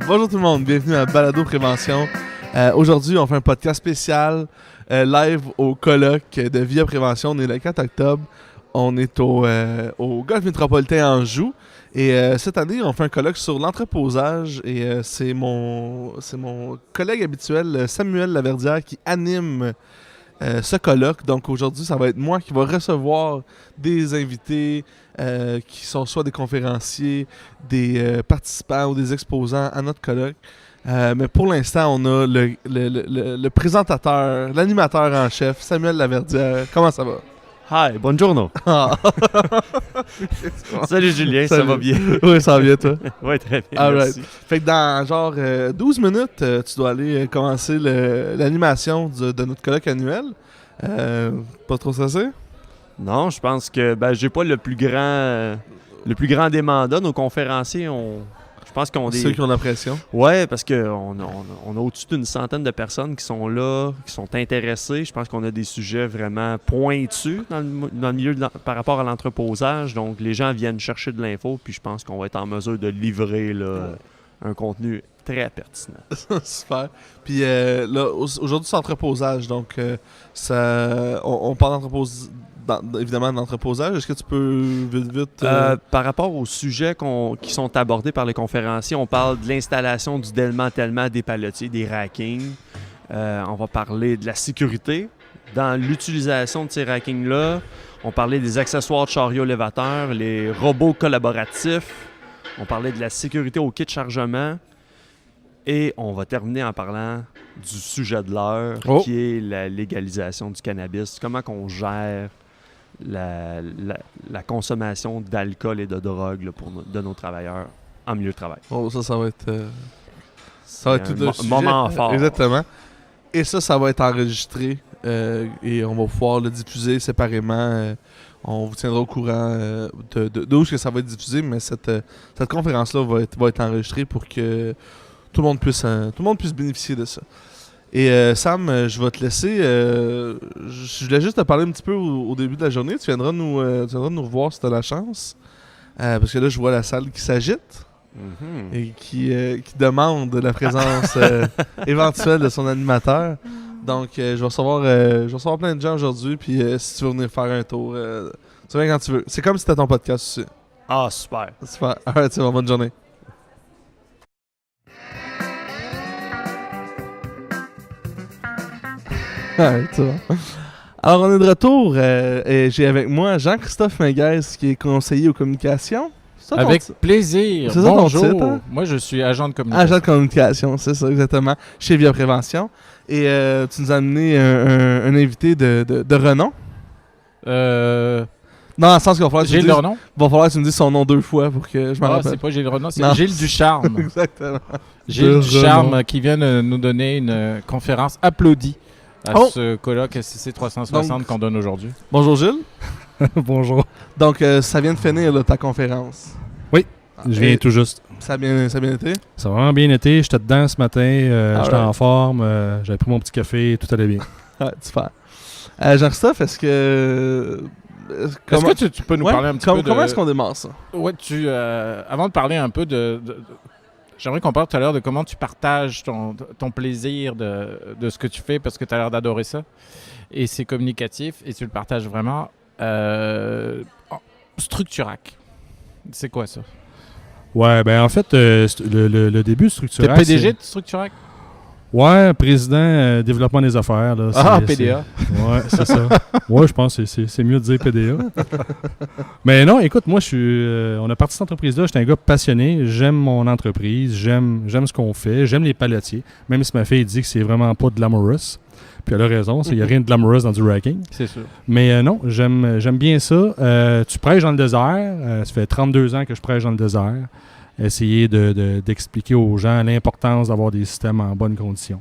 Bonjour tout le monde, bienvenue à Balado Prévention. Aujourd'hui, on fait un podcast spécial live au colloque de Via Prévention. On est le 4 octobre. On est au Golf Métropolitain Anjou. Et cette année, on fait un colloque sur l'entreposage. Et c'est mon collègue habituel, Samuel Laverdière, qui anime ce colloque. Donc aujourd'hui, ça va être moi qui va recevoir des invités qui sont soit des conférenciers, des participants ou des exposants à notre colloque. Mais pour l'instant, on a le présentateur, l'animateur en chef, Samuel Laverdière. Comment ça va? Hi, buongiorno. Salut Julien, Salut. ça va bien? Oui, ça va bien, toi? Oui, très bien, All merci. right. Fait que dans genre 12 minutes, tu dois aller commencer l'animation de notre colloque annuel. Pas trop stressé? Non, je pense que j'ai pas le plus grand des mandats. Nos conférenciers, je pense qu'on Ceux qui ont la pression. Ouais, parce qu'on a au-dessus d'une centaine de personnes qui sont là, qui sont intéressées. Je pense qu'on a des sujets vraiment pointus dans le milieu par rapport à l'entreposage. Donc, les gens viennent chercher de l'info, puis je pense qu'on va être en mesure de livrer là, un contenu très pertinent. Super. Puis là, aujourd'hui, c'est entreposage. Donc, on parle évidemment d'entreposage. Est-ce que tu peux vite... Par rapport aux sujets qui sont abordés par les conférenciers, on parle de l'installation, du démantèlement des palotiers, des rackings. On va parler de la sécurité dans l'utilisation de ces rackings-là. On parlait des accessoires de chariot élévateur, les robots collaboratifs. On parlait de la sécurité au kit de chargement. Et on va terminer en parlant du sujet de l'heure, qui est la légalisation du cannabis. Comment qu'on gère la consommation d'alcool et de drogue là, de nos travailleurs en milieu de travail. Oh, ça va être... ça va être tout un moment fort. Exactement. Et ça va être enregistré et on va pouvoir le diffuser séparément. On vous tiendra au courant d'où que ça va être diffusé, mais cette conférence-là va être enregistrée pour que tout le monde puisse bénéficier de ça. Et Sam, je vais te laisser. Je voulais juste te parler un petit peu au début de la journée. Tu viendras nous revoir si tu as la chance. Parce que là, je vois la salle qui s'agite. Et qui demande la présence éventuelle de son animateur. Donc, je vais recevoir plein de gens aujourd'hui. Puis, si tu veux venir faire un tour, tu viens quand tu veux. C'est comme si c'était ton podcast aussi. Ah, super. Super. Alright, c'est bon. Bonne journée. Alright, c'est bon. Alors, on est de retour. Et j'ai avec moi Jean-Christophe Menguès, qui est conseiller aux communications. Avec plaisir. C'est ça ton Bonjour. titre, hein? Moi, je suis agent de communication. Agent de communication, c'est ça, exactement. Chez Via Prévention. Et tu nous as amené un invité de renom. Non, dans le sens qu'il va falloir Gilles Renon? Va falloir que tu me dises son nom 2 fois pour que je m'en rappelle. C'est pas Gilles Renon, c'est Non. Gilles Ducharme. Exactement. Gilles Ducharme qui vient de nous donner une conférence applaudie à ce colloque SCC 360 qu'on donne aujourd'hui. Bonjour Gilles. Bonjour. Donc, ça vient de finir là, ta conférence. Oui, je viens tout juste. Ça a bien été? Ça a vraiment bien été. J'étais dedans ce matin, j'étais en forme, j'avais pris mon petit café, tout allait bien. Ouais, super. Jean-Christophe, est-ce que tu peux nous parler un petit peu de... Comment est-ce qu'on démarre ça? Ouais, avant de parler un peu j'aimerais qu'on parle tout à l'heure de comment tu partages ton plaisir de ce que tu fais, parce que tu as l'air d'adorer ça. Et c'est communicatif, et tu le partages vraiment. Structurac. C'est quoi ça? Ouais, ben en fait, le début de Structurac... T'es PDG de Structurac? Ouais, président développement des affaires. Là, PDA. Ouais, c'est ça. Ouais, je pense que c'est mieux de dire PDA. Mais non, écoute, moi, on a parti de cette entreprise-là. J'étais un gars passionné. J'aime mon entreprise. J'aime ce qu'on fait. J'aime les palotiers. Même si ma fille dit que c'est vraiment pas glamorous. Puis elle a raison, il n'y a rien de glamorous dans du racking. C'est sûr. Mais non, j'aime bien ça. Tu prêches dans le désert. Ça fait 32 ans que je prêche dans le désert. Essayer d'expliquer aux gens l'importance d'avoir des systèmes en bonnes conditions.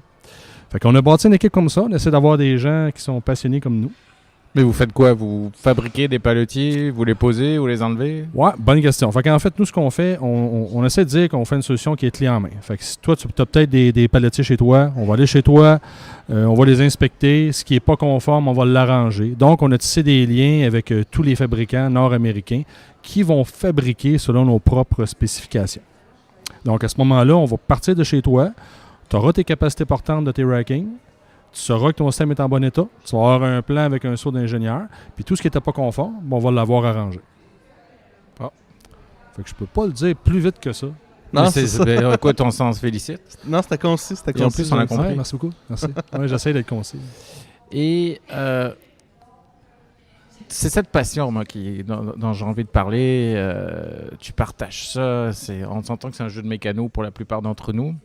Fait qu'on a bâti une équipe comme ça. On essaie d'avoir des gens qui sont passionnés comme nous. Mais vous faites quoi? Vous fabriquez des palotiers, vous les posez, vous les enlevez? Ouais, bonne question. Fait qu'en fait, nous, ce qu'on fait, on essaie de dire qu'on fait une solution qui est clé en main. Fait que si toi, tu as peut-être des palotiers chez toi, on va aller chez toi, on va les inspecter. Ce qui n'est pas conforme, on va l'arranger. Donc, on a tissé des liens avec tous les fabricants nord-américains qui vont fabriquer selon nos propres spécifications. Donc, à ce moment-là, on va partir de chez toi. Tu auras tes capacités portantes de tes rackings. Tu sauras que ton système est en bon état. Tu vas avoir un plan avec un saut d'ingénieur. Puis tout ce qui n'était pas conforme, on va l'avoir arrangé. Ah. Fait que je peux pas le dire plus vite que ça. Non, c'est ça. Écoute, on s'en félicite. Non, c'était concis, c'était Et en concis. plus, on a compris. Ouais, merci beaucoup. Merci. Ouais, j'essaie d'être concis. Et c'est cette passion, moi, dont j'ai envie de parler. Tu partages ça. On s'entend que c'est un jeu de mécano pour la plupart d'entre nous.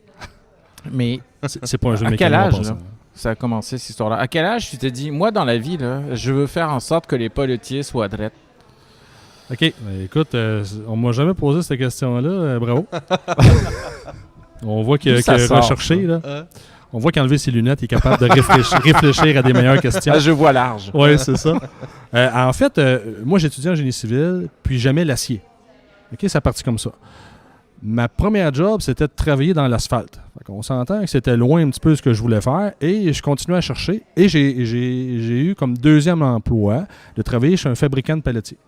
Mais C'est pas un jeu de à quel mécano en âge, passant. là, ça a commencé, cette histoire-là? À quel âge tu t'es dit, moi, dans la vie, là, je veux faire en sorte que les palotiers soient drettes? OK. Ben, écoute, on m'a jamais posé cette question-là. Bravo. On voit qu'il D'où ça a sort, recherché, là. On voit qu'enlever ses lunettes, il est capable de réfléchir à des meilleures questions. Ah, je vois large. Oui, c'est ça. En fait, moi, j'étudiais en génie civil, puis j'aimais l'acier. OK, ça partit comme ça. Ma première job, c'était de travailler dans l'asphalte. On s'entend que c'était loin un petit peu de ce que je voulais faire, et je continuais à chercher. Et j'ai eu comme deuxième emploi de travailler chez un fabricant de pelletiers.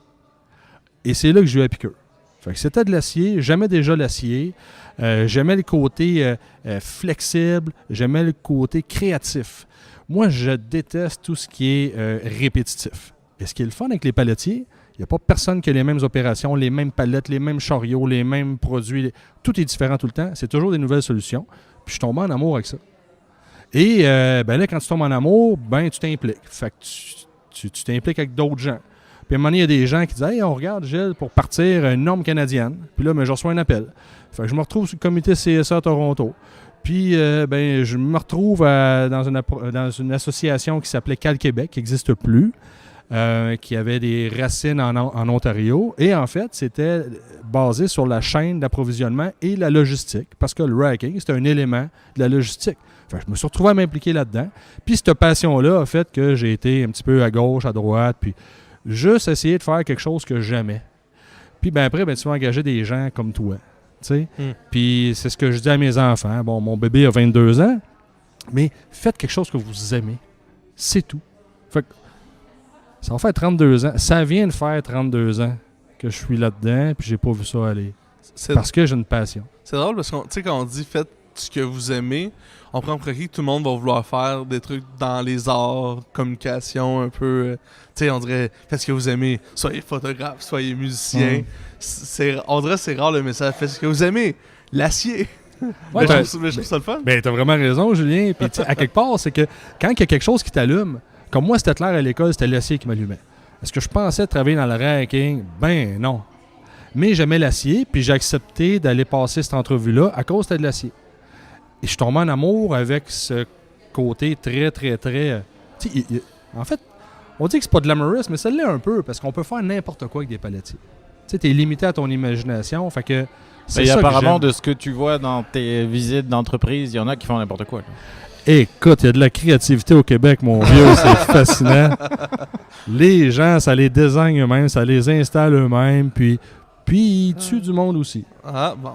Et c'est là que j'ai eu la piqûre. Fait que c'était de l'acier, j'aimais déjà l'acier, j'aimais le côté flexible, j'aimais le côté créatif. Moi, je déteste tout ce qui est répétitif. Et ce qui est le fun avec les pelletiers, il n'y a pas personne qui a les mêmes opérations, les mêmes palettes, les mêmes chariots, les mêmes produits. Tout est différent tout le temps. C'est toujours des nouvelles solutions. Puis je tombe en amour avec ça. Et ben là, quand tu tombes en amour, ben tu t'impliques. Fait que tu t'impliques avec d'autres gens. Puis à un moment donné, il y a des gens qui disent « Hey, on regarde, Gilles, pour partir une norme canadienne. » Puis là, ben, je reçois un appel. Fait que je me retrouve sur le comité CSA à Toronto. Puis ben, je me retrouve dans une association qui s'appelait Cal Québec, qui n'existe plus. Qui avait des racines en Ontario. Et en fait, c'était basé sur la chaîne d'approvisionnement et la logistique. Parce que le racking, c'est un élément de la logistique. Fait que je me suis retrouvé à m'impliquer là-dedans. Puis cette passion-là a fait que j'ai été un petit peu à gauche, à droite, puis juste essayer de faire quelque chose que j'aimais. Puis ben après, ben, tu vas engager des gens comme toi. Puis c'est ce que je dis à mes enfants. Bon, mon bébé a 22 ans, mais faites quelque chose que vous aimez. C'est tout. Fait que ça va faire 32 ans. Ça vient de faire 32 ans que je suis là-dedans, puis j'ai pas vu ça aller. Parce que j'ai une passion. C'est drôle parce que, tu sais, quand on dit faites ce que vous aimez, on prend pour acquis que tout le monde va vouloir faire des trucs dans les arts, communication, un peu. Tu sais, on dirait faites ce que vous aimez. Soyez photographe, soyez musicien. On dirait que c'est rare le message faites ce que vous aimez. L'acier. Ouais, je trouve ça le fun. Ben, t'as vraiment raison, Julien. Puis, tu sais, à quelque part, c'est que quand il y a quelque chose qui t'allume, comme moi, c'était clair à l'école, c'était l'acier qui m'allumait. Est-ce que je pensais travailler dans le racking? Ben non. Mais j'aimais l'acier, puis j'ai accepté d'aller passer cette entrevue-là à cause de l'acier. Et je suis tombé en amour avec ce côté très, très, très... En fait, on dit que c'est pas glamorous, mais ça l'est un peu, parce qu'on peut faire n'importe quoi avec des palettiers. Tu sais, t'es limité à ton imagination, fait que... Et apparemment, de ce que tu vois dans tes visites d'entreprise, il y en a qui font n'importe quoi. Là. Écoute, il y a de la créativité au Québec, mon vieux, c'est fascinant. Les gens, ça les désigne eux-mêmes, ça les installe eux-mêmes, puis ils tuent du monde aussi. Ah, bon.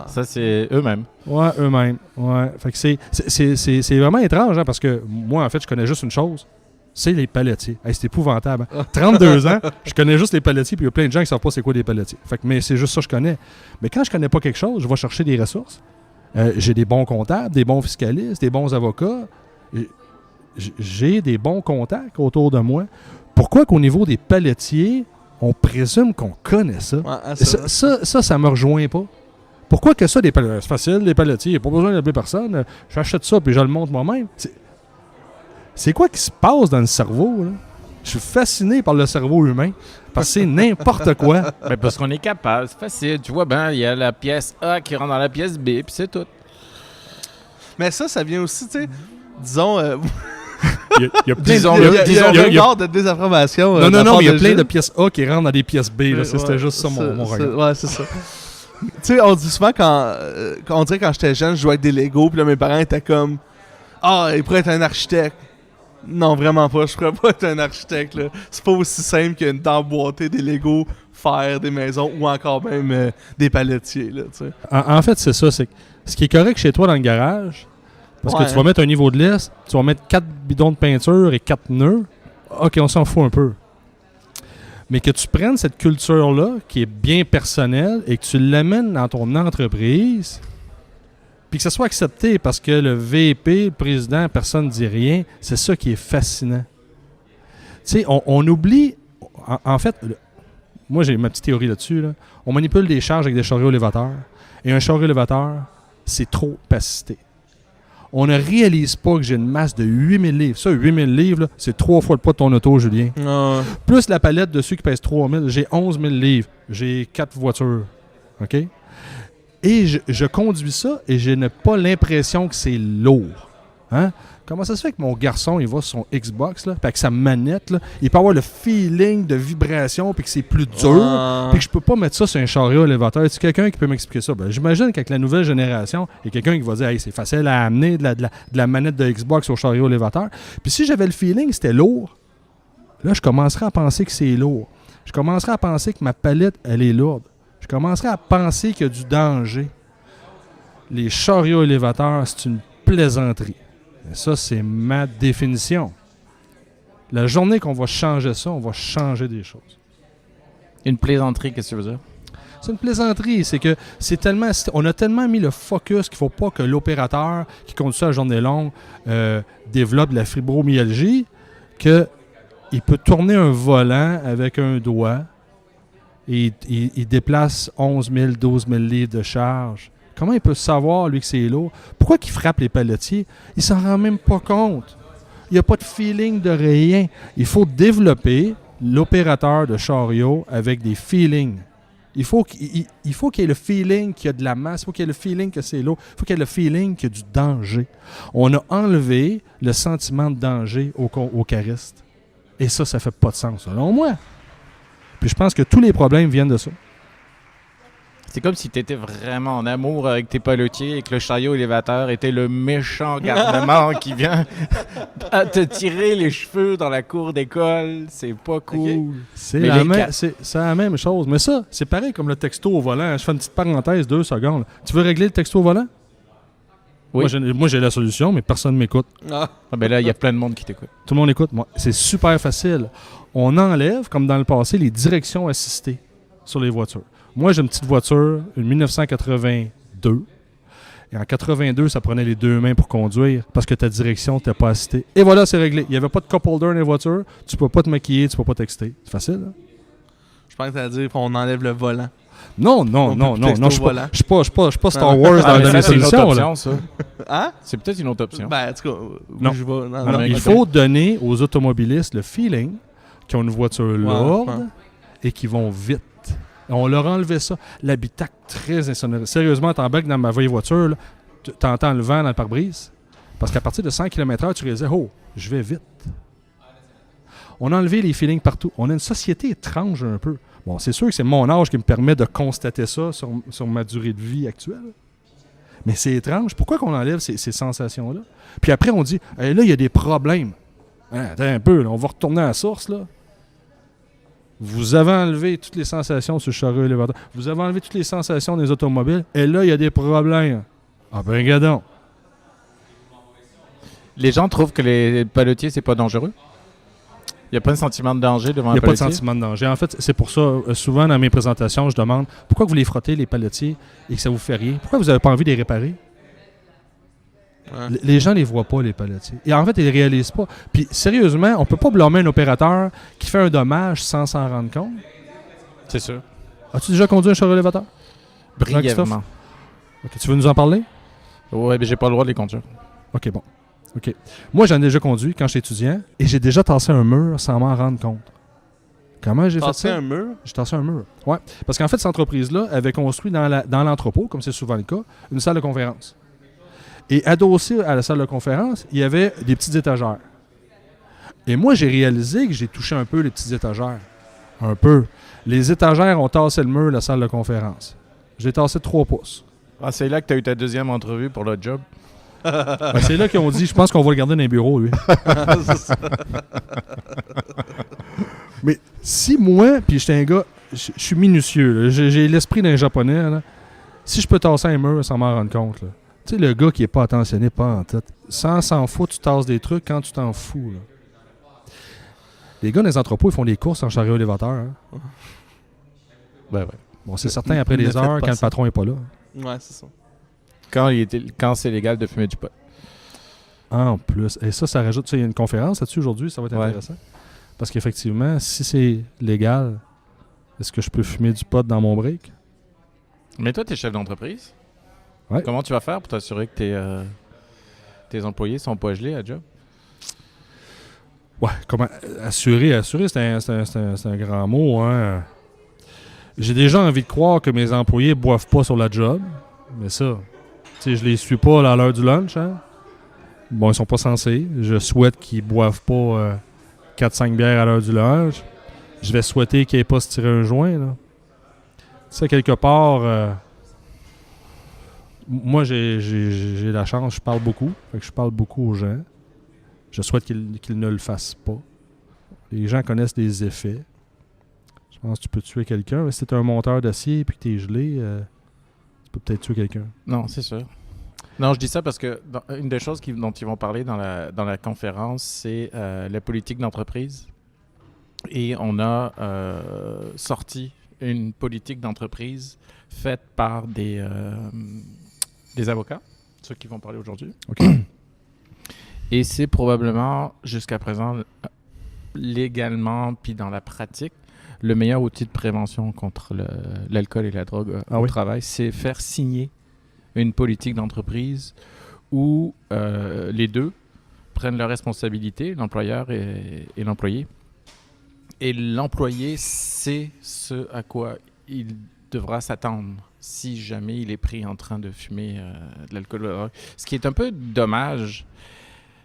Ça c'est eux-mêmes. Ouais, eux-mêmes. Ouais. Fait que c'est vraiment étrange, hein, parce que moi, en fait, je connais juste une chose. C'est les palettiers. Hey, c'est épouvantable. Hein? 32 ans, je connais juste les palettiers, puis il y a plein de gens qui ne savent pas c'est quoi des palettiers. Fait que, mais c'est juste ça que je connais. Mais quand je connais pas quelque chose, je vais chercher des ressources. J'ai des bons comptables, des bons fiscalistes, des bons avocats. J'ai des bons contacts autour de moi. Pourquoi qu'au niveau des palettiers, on présume qu'on connaît ça? Ouais, ça me rejoint pas. Pourquoi que ça, des palettiers? C'est facile, les palettiers, il n'y a pas besoin d'appeler personne. J'achète ça, puis je le montre moi-même. C'est quoi qui se passe dans le cerveau, là? Je suis fasciné par le cerveau humain. Parce que c'est n'importe quoi. Ben parce qu'on est capable, c'est facile. Tu vois, ben il y a la pièce A qui rentre dans la pièce B, puis c'est tout. Mais ça vient aussi, tu sais, disons... Il y a un genre de désinformation. Non, mais il y a plein de pièces A qui rentrent dans des pièces B. Là. C'était juste ça mon regard. Ouais, c'est ça. Tu sais, on dit souvent on dirait quand j'étais jeune, je jouais avec des Legos, puis là, mes parents étaient comme « Ah, il pourrait être un architecte. » Non, vraiment pas. Je pourrais pas être un architecte. Là. C'est pas aussi simple que d'emboîter des Legos, faire des maisons ou encore même des palettiers. Là, en fait, c'est ça. C'est ce qui est correct chez toi dans le garage, parce que tu vas mettre un niveau de lisse, tu vas mettre 4 bidons de peinture et 4 nœuds. OK, on s'en fout un peu. Mais que tu prennes cette culture-là, qui est bien personnelle, et que tu l'amènes dans ton entreprise, puis que ça soit accepté parce que le VP, le président, personne ne dit rien, c'est ça qui est fascinant. Tu sais, on oublie, en fait, moi j'ai ma petite théorie là-dessus, là. On manipule des charges avec des chariots élévateurs, et un chariot élévateur, c'est trop assisté. On ne réalise pas que j'ai une masse de 8000 livres. Ça, 8000 livres, là, c'est 3 fois le poids de ton auto, Julien. Plus la palette dessus qui pèse 3000, j'ai 11 000 livres. J'ai 4 voitures. OK? Et je conduis ça et je n'ai pas l'impression que c'est lourd. Hein? Comment ça se fait que mon garçon, il va sur son Xbox, là, puis avec sa manette, là, il peut avoir le feeling de vibration, puis que c'est plus dur, puis que je peux pas mettre ça sur un chariot élévateur? Est-ce quelqu'un qui peut m'expliquer ça? Ben, j'imagine qu'avec la nouvelle génération, il y a quelqu'un qui va dire hey, c'est facile à amener de la manette de Xbox au chariot élévateur. Puis si j'avais le feeling que c'était lourd, là, je commencerais à penser que c'est lourd. Je commencerais à penser que ma palette, elle est lourde. Je commencerais à penser qu'il y a du danger. Les chariots élévateurs, c'est une plaisanterie. Et ça, c'est ma définition. La journée qu'on va changer ça, on va changer des choses. Une plaisanterie, qu'est-ce que tu veux dire? C'est une plaisanterie. C'est que c'est tellement, on a tellement mis le focus qu'il ne faut pas que l'opérateur qui conduit ça à journée longue développe de la fibromyalgie, qu'il peut tourner un volant avec un doigt et il déplace 11 000, 12 000 livres de charge. Comment il peut savoir, lui, que c'est lourd? Pourquoi il frappe les palletiers? Il s'en rend même pas compte. Il n'y a pas de feeling de rien. Il faut développer l'opérateur de chariot avec des feelings. Il faut qu'il y ait le feeling qu'il y a de la masse. Il faut qu'il y ait le feeling que c'est lourd. Il faut qu'il y ait le feeling qu'il y a du danger. On a enlevé le sentiment de danger au cariste. Et ça fait pas de sens, selon moi. Puis je pense que tous les problèmes viennent de ça. C'est comme si tu étais vraiment en amour avec tes palotiers et que le chariot élévateur était le méchant garnement qui vient à te tirer les cheveux dans la cour d'école. C'est pas cool. Okay. C'est la même chose. Mais ça, c'est pareil comme le texto au volant. Je fais une petite parenthèse, 2 secondes. Tu veux régler le texto au volant? Oui. Moi, j'ai la solution, mais personne ne m'écoute. Ah ben là, il y a plein de monde qui t'écoute. Tout le monde écoute. Moi, c'est super facile. On enlève, comme dans le passé, les directions assistées sur les voitures. Moi, j'ai une petite voiture, une 1982. Et en 82, ça prenait les 2 mains pour conduire parce que ta direction n'était pas assistée. Et voilà, c'est réglé. Il n'y avait pas de cup holder dans les voitures. Tu peux pas te maquiller, tu peux pas texter. C'est facile, hein? Je pense que tu vas dire qu'on enlève le volant. Non. Je suis pas Star Wars dans mes solutions. solutions. Option, ça. Hein? C'est peut-être une autre option. Ben, en tout cas, non. Je vais... Non, il faut donner aux automobilistes le feeling qu'ils ont une voiture lourde et qu'ils vont vite. On leur a enlevé ça. L'habitacle très insonore. Sérieusement, t'embarques dans ma vieille voiture, tu entends le vent dans le pare-brise. Parce qu'à partir de 100 km/h, tu réalises « Oh, je vais vite ». On a enlevé les feelings partout. On a une société étrange un peu. Bon, c'est sûr que c'est mon âge qui me permet de constater ça sur ma durée de vie actuelle. Mais c'est étrange. Pourquoi qu'on enlève ces sensations-là? Puis après, on dit hey, « Là, il y a des problèmes. Hein, attends un peu, là, on va retourner à la source, là. » Vous avez enlevé toutes les sensations sur le chariot élévateur. Vous avez enlevé toutes les sensations des automobiles. Et là, il y a des problèmes. Ah ben, regardons. Les gens trouvent que les palotiers, c'est pas dangereux? Il n'y a pas un sentiment de danger devant un palotier? Il n'y a palotier? pas de sentiment de danger. En fait, c'est pour ça, souvent dans mes présentations, je demande pourquoi vous les frottez, les palotiers, et que ça vous fait rien? Pourquoi vous n'avez pas envie de les réparer? Ouais. Les gens ne les voient pas, les palotiers. Et en fait, ils ne les réalisent pas. Puis, sérieusement, on ne peut pas blâmer un opérateur qui fait un dommage sans s'en rendre compte. C'est sûr. As-tu déjà conduit un chariot élévateur? Brièvement. OK, tu veux nous en parler? Oui, mais j'ai pas le droit de les conduire. OK, bon. OK. Moi, j'en ai déjà conduit quand j'étais étudiant et j'ai déjà tassé un mur sans m'en rendre compte. Comment j'ai fait ça? Tassé un mur? J'ai tassé un mur. Oui. Parce qu'en fait, cette entreprise-là avait construit dans l'entrepôt, comme c'est souvent le cas, une salle de conférence. Et adossé à la salle de conférence, il y avait des petites étagères. Et moi, j'ai réalisé que j'ai touché un peu les petites étagères. Un peu. Les étagères ont tassé le mur de la salle de conférence. J'ai tassé 3 pouces. Ah, c'est là que tu as eu ta deuxième entrevue pour le job? Ben, c'est là qu'ils ont dit, je pense qu'on va le garder dans les bureaux, lui. Mais si moi, puis j'étais un gars, je suis minutieux, là, j'ai l'esprit d'un japonais, là. Si je peux tasser un mur sans m'en rendre compte, là. Tu sais, le gars qui n'est pas attentionné, pas en tête. Sans s'en foutre, tu tasses des trucs quand tu t'en fous, là. Les gars dans les entrepôts, ils font des courses en chariot élévateur. Hein. Ben ouais. Bon, c'est certain après Ne les faites heures, pas quand le ça. patron n'est pas là. Ouais, c'est ça. Quand c'est légal de fumer du pot. En plus. Et ça rajoute. Il y a une conférence là-dessus aujourd'hui, ça va être Ouais. intéressant. Parce qu'effectivement, si c'est légal, est-ce que je peux fumer du pot dans mon break? Mais toi, tu es chef d'entreprise. Ouais. Comment tu vas faire pour t'assurer que tes employés sont pas gelés à job? Ouais, comment assurer, c'est un grand mot. Hein. J'ai déjà envie de croire que mes employés boivent pas sur la job, mais ça, tu sais, je les suis pas à l'heure du lunch. Hein. Bon, ils sont pas censés. Je souhaite qu'ils boivent pas 4-5 bières à l'heure du lunch. Je vais souhaiter qu'ils n'aient pas se tirer un joint. Là. Tu sais, quelque part, moi, j'ai la chance, je parle beaucoup. Fait que je parle beaucoup aux gens. Je souhaite qu'ils ne le fassent pas. Les gens connaissent les effets. Je pense que tu peux tuer quelqu'un. Mais si tu es un monteur d'acier et que tu es gelé, tu peux peut-être tuer quelqu'un. Non, c'est sûr. Non, je dis ça parce que une des choses dont ils vont parler dans la conférence, c'est la politique d'entreprise. Et on a sorti une politique d'entreprise faite par des avocats, ceux qui vont parler aujourd'hui. OK. Et c'est probablement, jusqu'à présent, légalement, puis dans la pratique, le meilleur outil de prévention contre l'alcool et la drogue au travail, c'est faire signer une politique d'entreprise où les deux prennent leurs responsabilités, l'employeur et l'employé. Et l'employé sait ce à quoi il devra s'attendre si jamais il est pris en train de fumer de l'alcool. Ce qui est un peu dommage,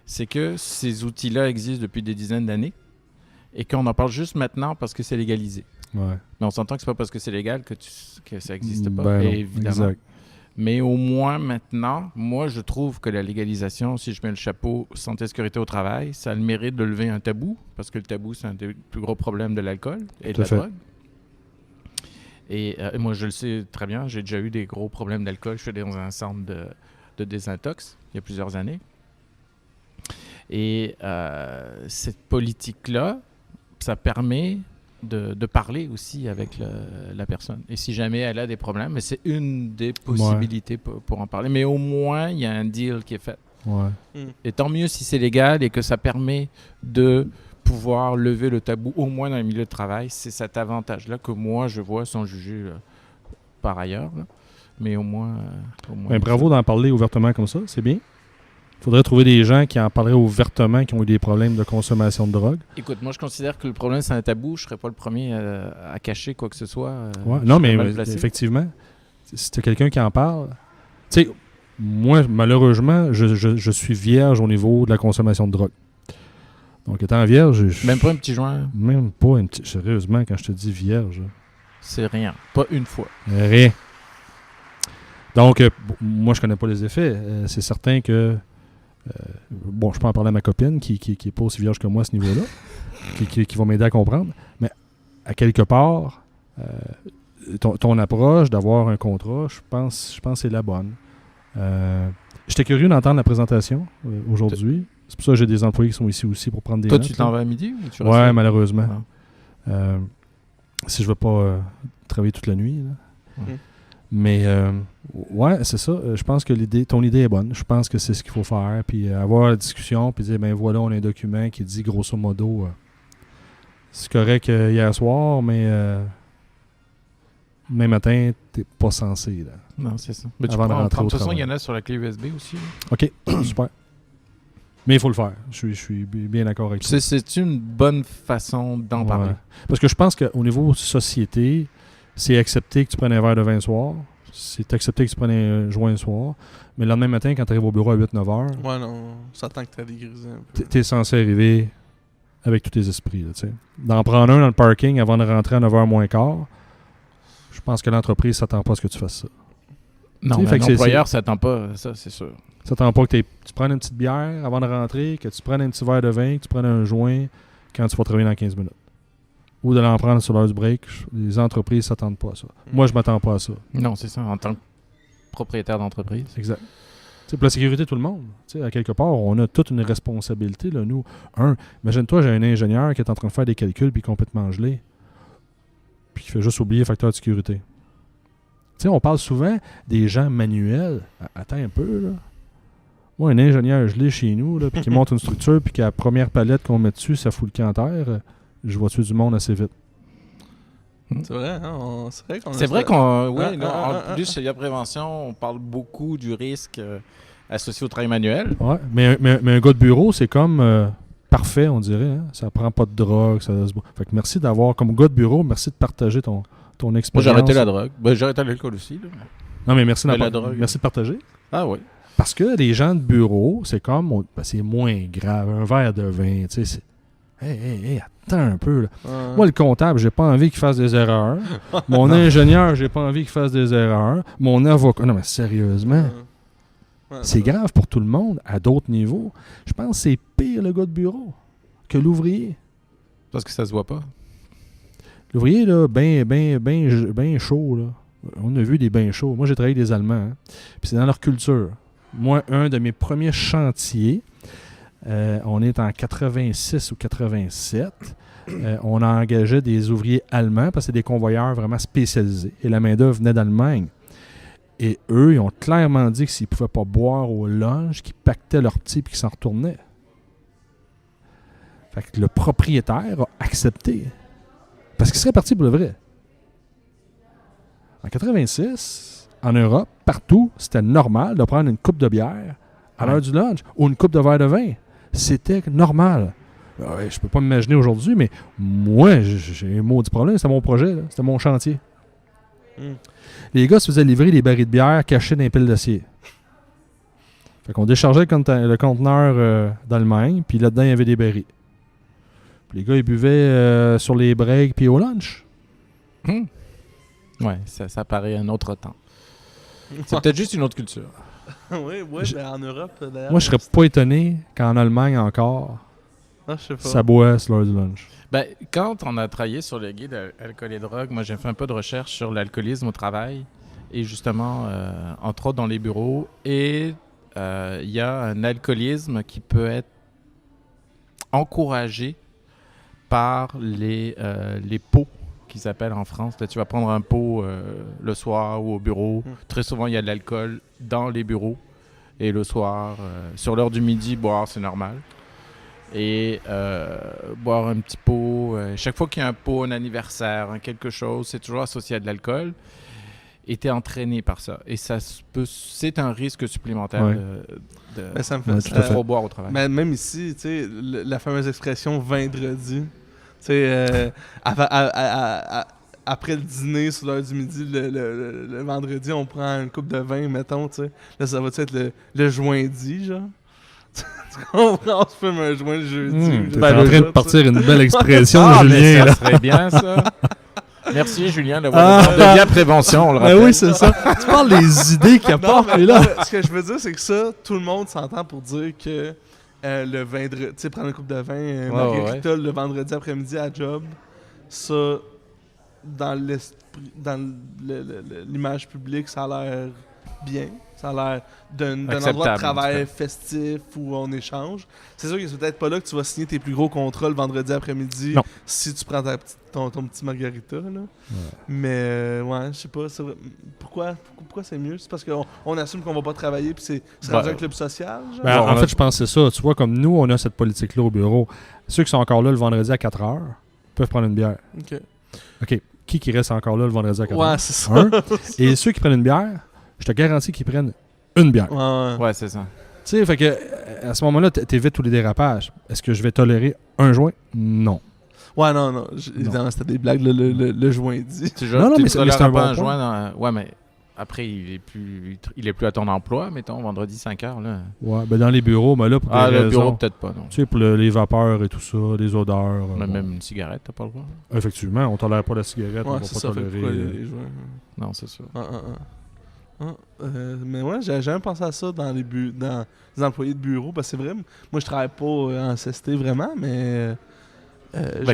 c'est que ces outils-là existent depuis des dizaines d'années et qu'on en parle juste maintenant parce que c'est légalisé. Ouais. Mais on s'entend que c'est pas parce que c'est légal que ça n'existe pas, Ben non, évidemment. exact. Mais au moins maintenant, moi je trouve que la légalisation, si je mets le chapeau santé sécurité au travail, ça a le mérite de lever un tabou, parce que le tabou c'est un des plus gros problèmes de l'alcool et de Tout à la fait. drogue. Et moi je le sais très bien, j'ai déjà eu des gros problèmes d'alcool. Je suis allé dans un centre de désintox il y a plusieurs années. Et cette politique-là, ça permet de parler aussi avec la personne. Et si jamais elle a des problèmes, mais c'est une des possibilités pour en parler. Mais au moins, il y a un deal qui est fait. Ouais. Et tant mieux si c'est légal et que ça permet de pouvoir lever le tabou, au moins dans le milieu de travail. C'est cet avantage-là que moi, je vois sans juger par ailleurs. Là. Mais au moins... Ben, bravo d'en parler ouvertement comme ça, c'est bien. Il faudrait trouver des gens qui en parleraient ouvertement, qui ont eu des problèmes de consommation de drogue. Écoute, moi je considère que le problème c'est un tabou. Je ne serais pas le premier à cacher quoi que ce soit. Ouais. Non, mais mal placé. effectivement, si tu as quelqu'un qui en parle... Tu sais, moi, malheureusement, je suis vierge au niveau de la consommation de drogue. Donc, étant vierge... Même pas un petit joint, Même pas un petit... Sérieusement, quand je te dis vierge... c'est rien. Pas une fois. Rien. Donc, moi, je connais pas les effets. C'est certain que... bon, je peux en parler à ma copine qui est pas aussi vierge que moi à ce niveau-là, qui va m'aider à comprendre. Mais à quelque part, ton approche d'avoir un contrat, je pense que c'est la bonne. J'étais curieux d'entendre la présentation aujourd'hui. C'est pour ça que j'ai des employés qui sont ici aussi pour prendre des Toi, notes. tu t'en là. vas à midi ou tu restes Ouais, là? malheureusement. Ah. Si je veux pas travailler toute la nuit. Là. Mhm. Mais ouais, c'est ça. Je pense que ton idée est bonne. Je pense que c'est ce qu'il faut faire. Puis avoir la discussion, puis dire, ben voilà, on a un document qui dit grosso modo, c'est correct hier soir, mais demain matin, t'es pas censé. Là. Non, c'est ça. Mais tu Avant de prends, rentrer de au toute façon, il y travail. en a sur la clé USB aussi. là. OK, super. Mais il faut le faire. Je suis bien d'accord avec ça. C'est une bonne façon d'en parler. Ouais. Parce que je pense qu'au niveau société, c'est accepté que tu prennes un verre de vin le soir. C'est accepté que tu prennes un joint le soir. Mais le lendemain matin, quand tu arrives au bureau à 8-9 heures, Ouais, non, on s'attend que t'as dégrisé un peu. t'es censé arriver avec tous tes esprits. Là, t'sais. D'en prendre un dans le parking avant de rentrer à 9h moins quart, je pense que l'entreprise ne s'attend pas à ce que tu fasses ça. Non, Tu sais, mais fait que l'employeur s'attend pas à ça, c'est sûr. Ça s'attend pas que tu prennes une petite bière avant de rentrer, que tu prennes un petit verre de vin, que tu prennes un joint quand tu vas travailler dans 15 minutes. Ou de l'en prendre sur l'heure du break. Les entreprises ne s'attendent pas à ça. Moi, je m'attends pas à ça. Non, c'est ça, en tant que propriétaire d'entreprise. Exact. sais, pour la sécurité de tout le monde. Tu sais, à quelque part, on a toute une responsabilité, là, nous. Imagine-toi, j'ai un ingénieur qui est en train de faire des calculs puis complètement gelé, puis qui fait juste oublier le facteur de sécurité. Tu sais, on parle souvent des gens manuels. Attends un peu, là. Moi, un ingénieur gelé chez nous, là, puis qui monte une structure, puis qu'à la première palette qu'on met dessus, ça fout le camp en terre, je vois tuer du monde assez vite. C'est vrai, hein? C'est vrai qu'on. Oui, Ah, en plus, chez la prévention, on parle beaucoup du risque associé au travail manuel. Ouais, mais un gars de bureau, c'est comme parfait, on dirait. Hein? Ça prend pas de drogue. Fait que merci d'avoir, comme gars de bureau, merci de partager ton Moi, expérience. j'ai arrêté la drogue. Ben, j'ai arrêté l'alcool aussi. Là. Non, mais merci, Mais la drogue. merci de partager. Ah oui. Parce que les gens de bureau, c'est comme, c'est moins grave. Un verre de vin, tu sais, c'est... Hey, attends un peu, là. Moi, le comptable, j'ai pas envie qu'il fasse des erreurs. Mon ingénieur, j'ai pas envie qu'il fasse des erreurs. Mon avocat... Non, mais sérieusement, c'est grave pour tout le monde, à d'autres niveaux. Je pense que c'est pire, le gars de bureau, que l'ouvrier. Parce que ça se voit pas. L'ouvrier, là, ben chaud, là. On a vu des bains chauds. Moi, j'ai travaillé avec des Allemands, hein. Puis c'est dans leur culture. Moi, un de mes premiers chantiers, on est en 86 ou 87. On engageait des ouvriers allemands parce que c'est des convoyeurs vraiment spécialisés. Et la main-d'œuvre venait d'Allemagne. Et eux, ils ont clairement dit que s'ils ne pouvaient pas boire au lunch, qu'ils pactaient leurs petits et qu'ils s'en retournaient. Fait que le propriétaire a accepté. Parce qu'il serait parti pour le vrai. En 86, en Europe, partout, c'était normal de prendre une coupe de bière à l'heure du lunch ou une coupe de verre de vin. C'était normal. Je peux pas m'imaginer aujourd'hui, mais moi, j'ai un maudit problème. C'était mon projet, là. C'était mon chantier. Les gars se faisaient livrer des barils de bière cachés dans les piles d'acier. Fait qu'on déchargeait le conteneur d'Allemagne, puis là-dedans, il y avait des barils. Puis les gars, ils buvaient sur les breaks puis au lunch. Ouais, ça paraît un autre temps. C'est peut-être juste une autre culture. Oui, ben en Europe, d'ailleurs. Moi, je serais pas étonné qu'en Allemagne encore, je sais pas. ça boit sur l'heure du lunch. Ben, quand on a travaillé sur le guide alcool et drogue, moi j'ai fait un peu de recherche sur l'alcoolisme au travail et justement, entre autres dans les bureaux. Et il y a un alcoolisme qui peut être encouragé par les pots qu'ils appellent en France. Là, tu vas prendre un pot le soir ou au bureau. Très souvent, il y a de l'alcool dans les bureaux. Et le soir, sur l'heure du midi, boire, c'est normal. Et boire un petit pot. Chaque fois qu'il y a un pot, un anniversaire, quelque chose, c'est toujours associé à de l'alcool. Et tu es entraîné par ça. Et c'est un risque supplémentaire Mais ça me fait de trop boire au travail. Mais même ici, tu sais, la fameuse expression « vendredi », tu sais, après le dîner, sur l'heure du midi, le vendredi, on prend une coupe de vin, mettons, tu sais. Là, ça va être le joindi, genre? Tu comprends? On se fume un joint le jeudi. T'es en train de partir une belle expression, mais Julien. ça serait bien, ça. Merci, Julien, d'avoir de bien prévention, on le rappelle. Oui, c'est ça. Tu parles des idées qu'il apportent, mais là. Ce que je veux dire, c'est que ça, tout le monde s'entend pour dire que le vendredi, tu sais, prendre une coupe de vin, margarita le vendredi après-midi à job, ça, dans l'image publique, ça a l'air bien. Ça a l'air d'un endroit de travail festif où on échange. C'est sûr que c'est peut-être pas là que tu vas signer tes plus gros contrats le vendredi après-midi si tu prends ton petit margarita. Là. Ouais. Mais je sais pas. Pourquoi c'est mieux? C'est parce qu'on assume qu'on va pas travailler puis c'est rendu un club social? Genre? En fait, je pense que c'est ça. Tu vois, comme nous, on a cette politique-là au bureau. Ceux qui sont encore là le vendredi à 4 heures peuvent prendre une bière. OK. Qui reste encore là le vendredi à 4 heures? Ouais, c'est ça. Et ceux qui prennent une bière, je te garantis qu'ils prennent une bière. Ouais, c'est ça. Tu sais, fait que à ce moment-là, t'évites tous les dérapages. Est-ce que je vais tolérer un joint? Non. Ouais, non. Évidemment, c'était des blagues, le joint dit. Non, mais c'est un bon point. Ouais, mais après, il est plus à ton emploi, mettons, vendredi 5h, là. Ouais, ben dans les bureaux, mais là, pour des raisons, le bureau, peut-être pas, non. Tu sais, pour les vapeurs et tout ça, les odeurs. Même une cigarette, t'as pas le droit. Effectivement, on tolère pas la cigarette, on va c'est pas ça, tolérer... les joints. Non, c'est ça. Mais ouais, j'avais jamais pensé à ça dans les employés de bureau, parce que c'est vrai, moi je travaille pas en CST vraiment, mais...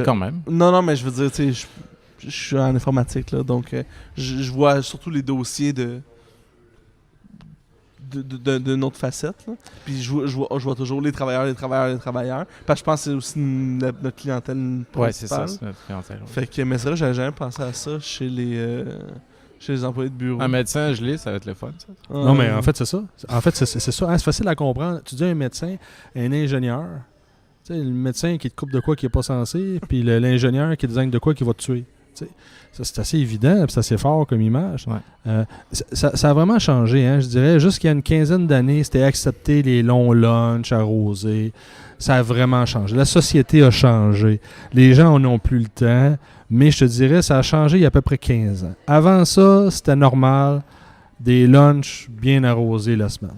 quand même. Non, mais je veux dire, tu sais, je suis en informatique, là, donc je vois surtout les dossiers d'une autre facette. Là. Puis je vois toujours les travailleurs. Parce que je pense que c'est aussi notre clientèle principale. Ouais, c'est ça, c'est notre clientèle. Ouais. Fait que, mais c'est vrai, j'avais jamais pensé à ça chez les employés de bureau. Un médecin gelé, ça va être le fun, ça. Non, mais en fait, c'est ça. En fait, c'est ça. Hein, c'est facile à comprendre. Tu dis un médecin, un ingénieur, tu sais, le médecin qui te coupe de quoi qui n'est pas censé, puis l'ingénieur qui désigne de quoi qui va te tuer. Tu sais, ça, c'est assez évident, puis c'est assez fort comme image. Ouais. Ça a vraiment changé, hein, je dirais. Jusqu'il y a une quinzaine d'années, c'était accepter les longs lunchs arrosés. Ça a vraiment changé. La société a changé. Les gens n'ont plus le temps. Mais je te dirais, ça a changé il y a à peu près 15 ans. Avant ça, c'était normal, des lunchs bien arrosés la semaine.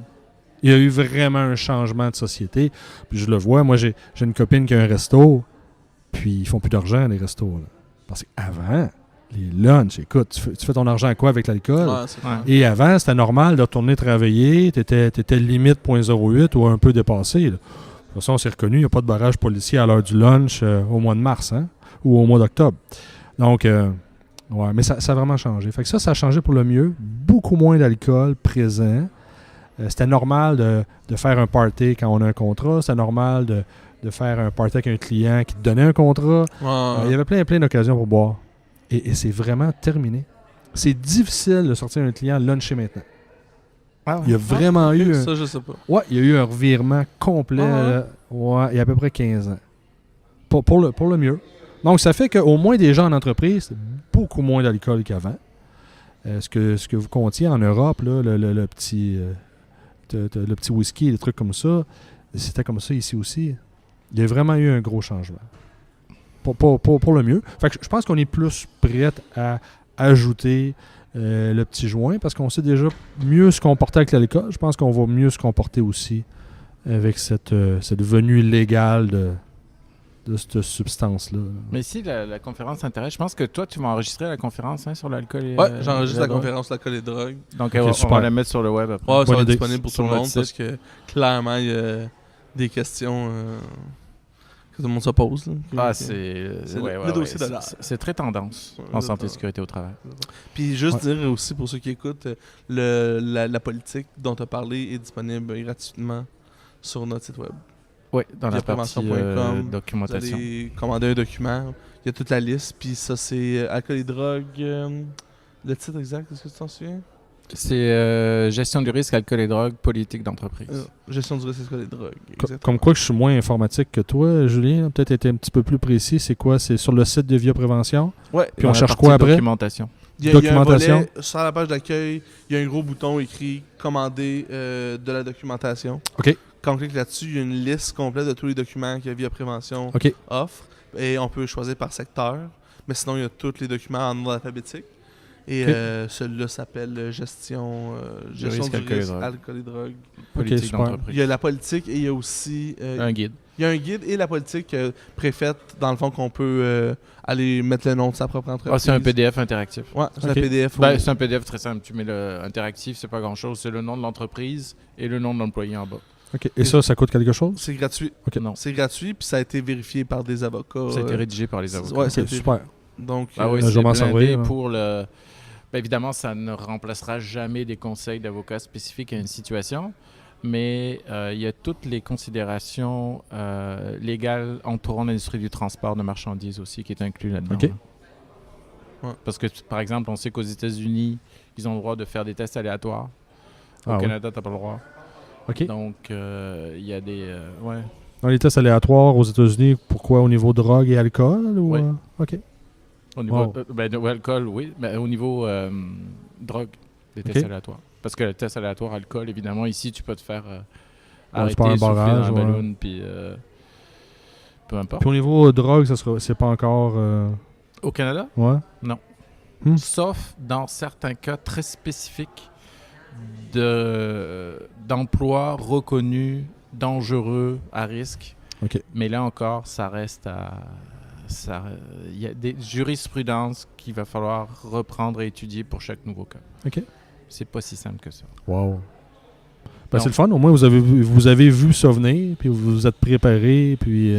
Il y a eu vraiment un changement de société. Puis je le vois, moi j'ai une copine qui a un resto, puis ils font plus d'argent les restos. Là. Parce qu'avant, les lunchs, écoute, tu fais ton argent à quoi avec l'alcool? Ouais, c'est clair. Et avant, c'était normal de retourner travailler, tu étais limite 0.08 ou un peu dépassé. Là. De toute façon, on s'est reconnu, il n'y a pas de barrage policier à l'heure du lunch au mois de mars, hein? Ou au mois d'octobre. Donc, ouais, mais ça a vraiment changé. Fait que ça a changé pour le mieux. Beaucoup moins d'alcool présent. C'était normal de faire un party quand on a un contrat. C'était normal de faire un party avec un client qui te donnait un contrat. Il y avait plein d'occasions pour boire. Et c'est vraiment terminé. C'est difficile de sortir un client luncher maintenant. Ah ouais. Il y a vraiment eu... Ça, je sais pas. Ouais, il y a eu un revirement complet. Il y a à peu près 15 ans. Pour le mieux. Donc, ça fait qu'au moins des gens en entreprise, c'est beaucoup moins d'alcool qu'avant. Ce que vous comptiez en Europe, là, le petit whisky, des trucs comme ça, c'était comme ça ici aussi. Il y a vraiment eu un gros changement. Pour le mieux. Fait que je pense qu'on est plus prêt à ajouter le petit joint parce qu'on sait déjà mieux se comporter avec l'alcool. Je pense qu'on va mieux se comporter aussi avec cette venue légale de cette substance-là. Mais si la conférence t'intéresse, je pense que toi, tu vas enregistrer la conférence sur l'alcool et Ouais, j'enregistre la drogue. conférence l'alcool et drogue. Donc, Ok, on super. va la mettre sur le web après. Ouais, ça va être idée. disponible pour tout Sur le notre monde site. parce que clairement, il y a des questions que tout le monde se pose. Là. Ah, c'est c'est le dossier de l'art. C'est très tendance Ouais, en le santé et temps. sécurité au travail. Puis juste dire aussi pour ceux qui écoutent, la politique dont tu as parlé est disponible gratuitement sur notre site web. Oui, dans la partie Prévention.com, Vous documentation. allez commander un document, il y a toute la liste, puis ça c'est alcool et drogue. Le titre exact, est-ce que tu t'en souviens? C'est gestion du risque, alcool et drogue, politique d'entreprise. Gestion du risque alcool et drogue. exactement. Comme quoi que je suis moins informatique que toi, Julien, là, peut-être été un petit peu plus précis. C'est quoi? C'est sur le site de Via Prévention. Ouais. Puis on Dans la cherche partie quoi après? Documentation. Il y a un Documentation. volet, sur la page d'accueil, il y a un gros bouton écrit « Commander de la documentation ». OK. Quand on clique là-dessus, il y a une liste complète de tous les documents que Via Prévention OK. offre. Et on peut choisir par secteur. Mais sinon, il y a tous les documents en ordre alphabétique. Et OK. celui-là s'appelle gestion du risque, alcool et risque, drogue. alcool et drogue. Politique super. d'entreprise. Il y a la politique et il y a aussi... Un guide. il y a un guide et la politique préfaite, dans le fond, qu'on peut aller mettre le nom de sa propre entreprise. Ah, c'est un PDF interactif. Ouais, c'est un OK. PDF. Ben, c'est un PDF très simple. Tu mets le interactif, c'est pas grand-chose. C'est le nom de l'entreprise et le nom de l'employé en bas. OK. Et ça coûte quelque chose? C'est gratuit. OK. Non. C'est gratuit, puis ça a été vérifié par des avocats. Ça a été rédigé par les avocats. Ouais, OK, ça a été- super. Donc, Ah oui, je vais c'est m'en blindé servir, hein. pour le... Ben, évidemment, ça ne remplacera jamais des conseils d'avocats spécifiques à une situation, mais il y a toutes les considérations légales entourant l'industrie du transport de marchandises aussi qui est inclus là-dedans. OK. là. Ouais. Parce que, par exemple, on sait qu'aux États-Unis, ils ont le droit de faire des tests aléatoires. Au Ah oui. Canada, tu n'as pas le droit. OK. Donc, il y a des... ouais. Dans les tests aléatoires aux États-Unis, pourquoi? Au niveau drogue et alcool? Ou, Oui. OK. Au niveau Wow. alcool, oui, mais au niveau drogue, des tests Ok. aléatoires. Parce que le test aléatoire alcool, évidemment, ici, tu peux te faire c'est arrêter, pas un souffler barrage, dans un ouais. ballon, puis peu importe. Puis au niveau drogue, c'est pas encore... Au Canada, Ouais. sauf dans certains cas très spécifiques d'emplois reconnus, dangereux, à risque. OK. Mais là encore, ça reste à... Il y a des jurisprudences qu'il va falloir reprendre et étudier pour chaque nouveau cas. OK. C'est pas si simple que ça. Wow. Ben, Non. c'est le fun. Au moins, vous avez vu ça venir, puis vous vous êtes préparé, puis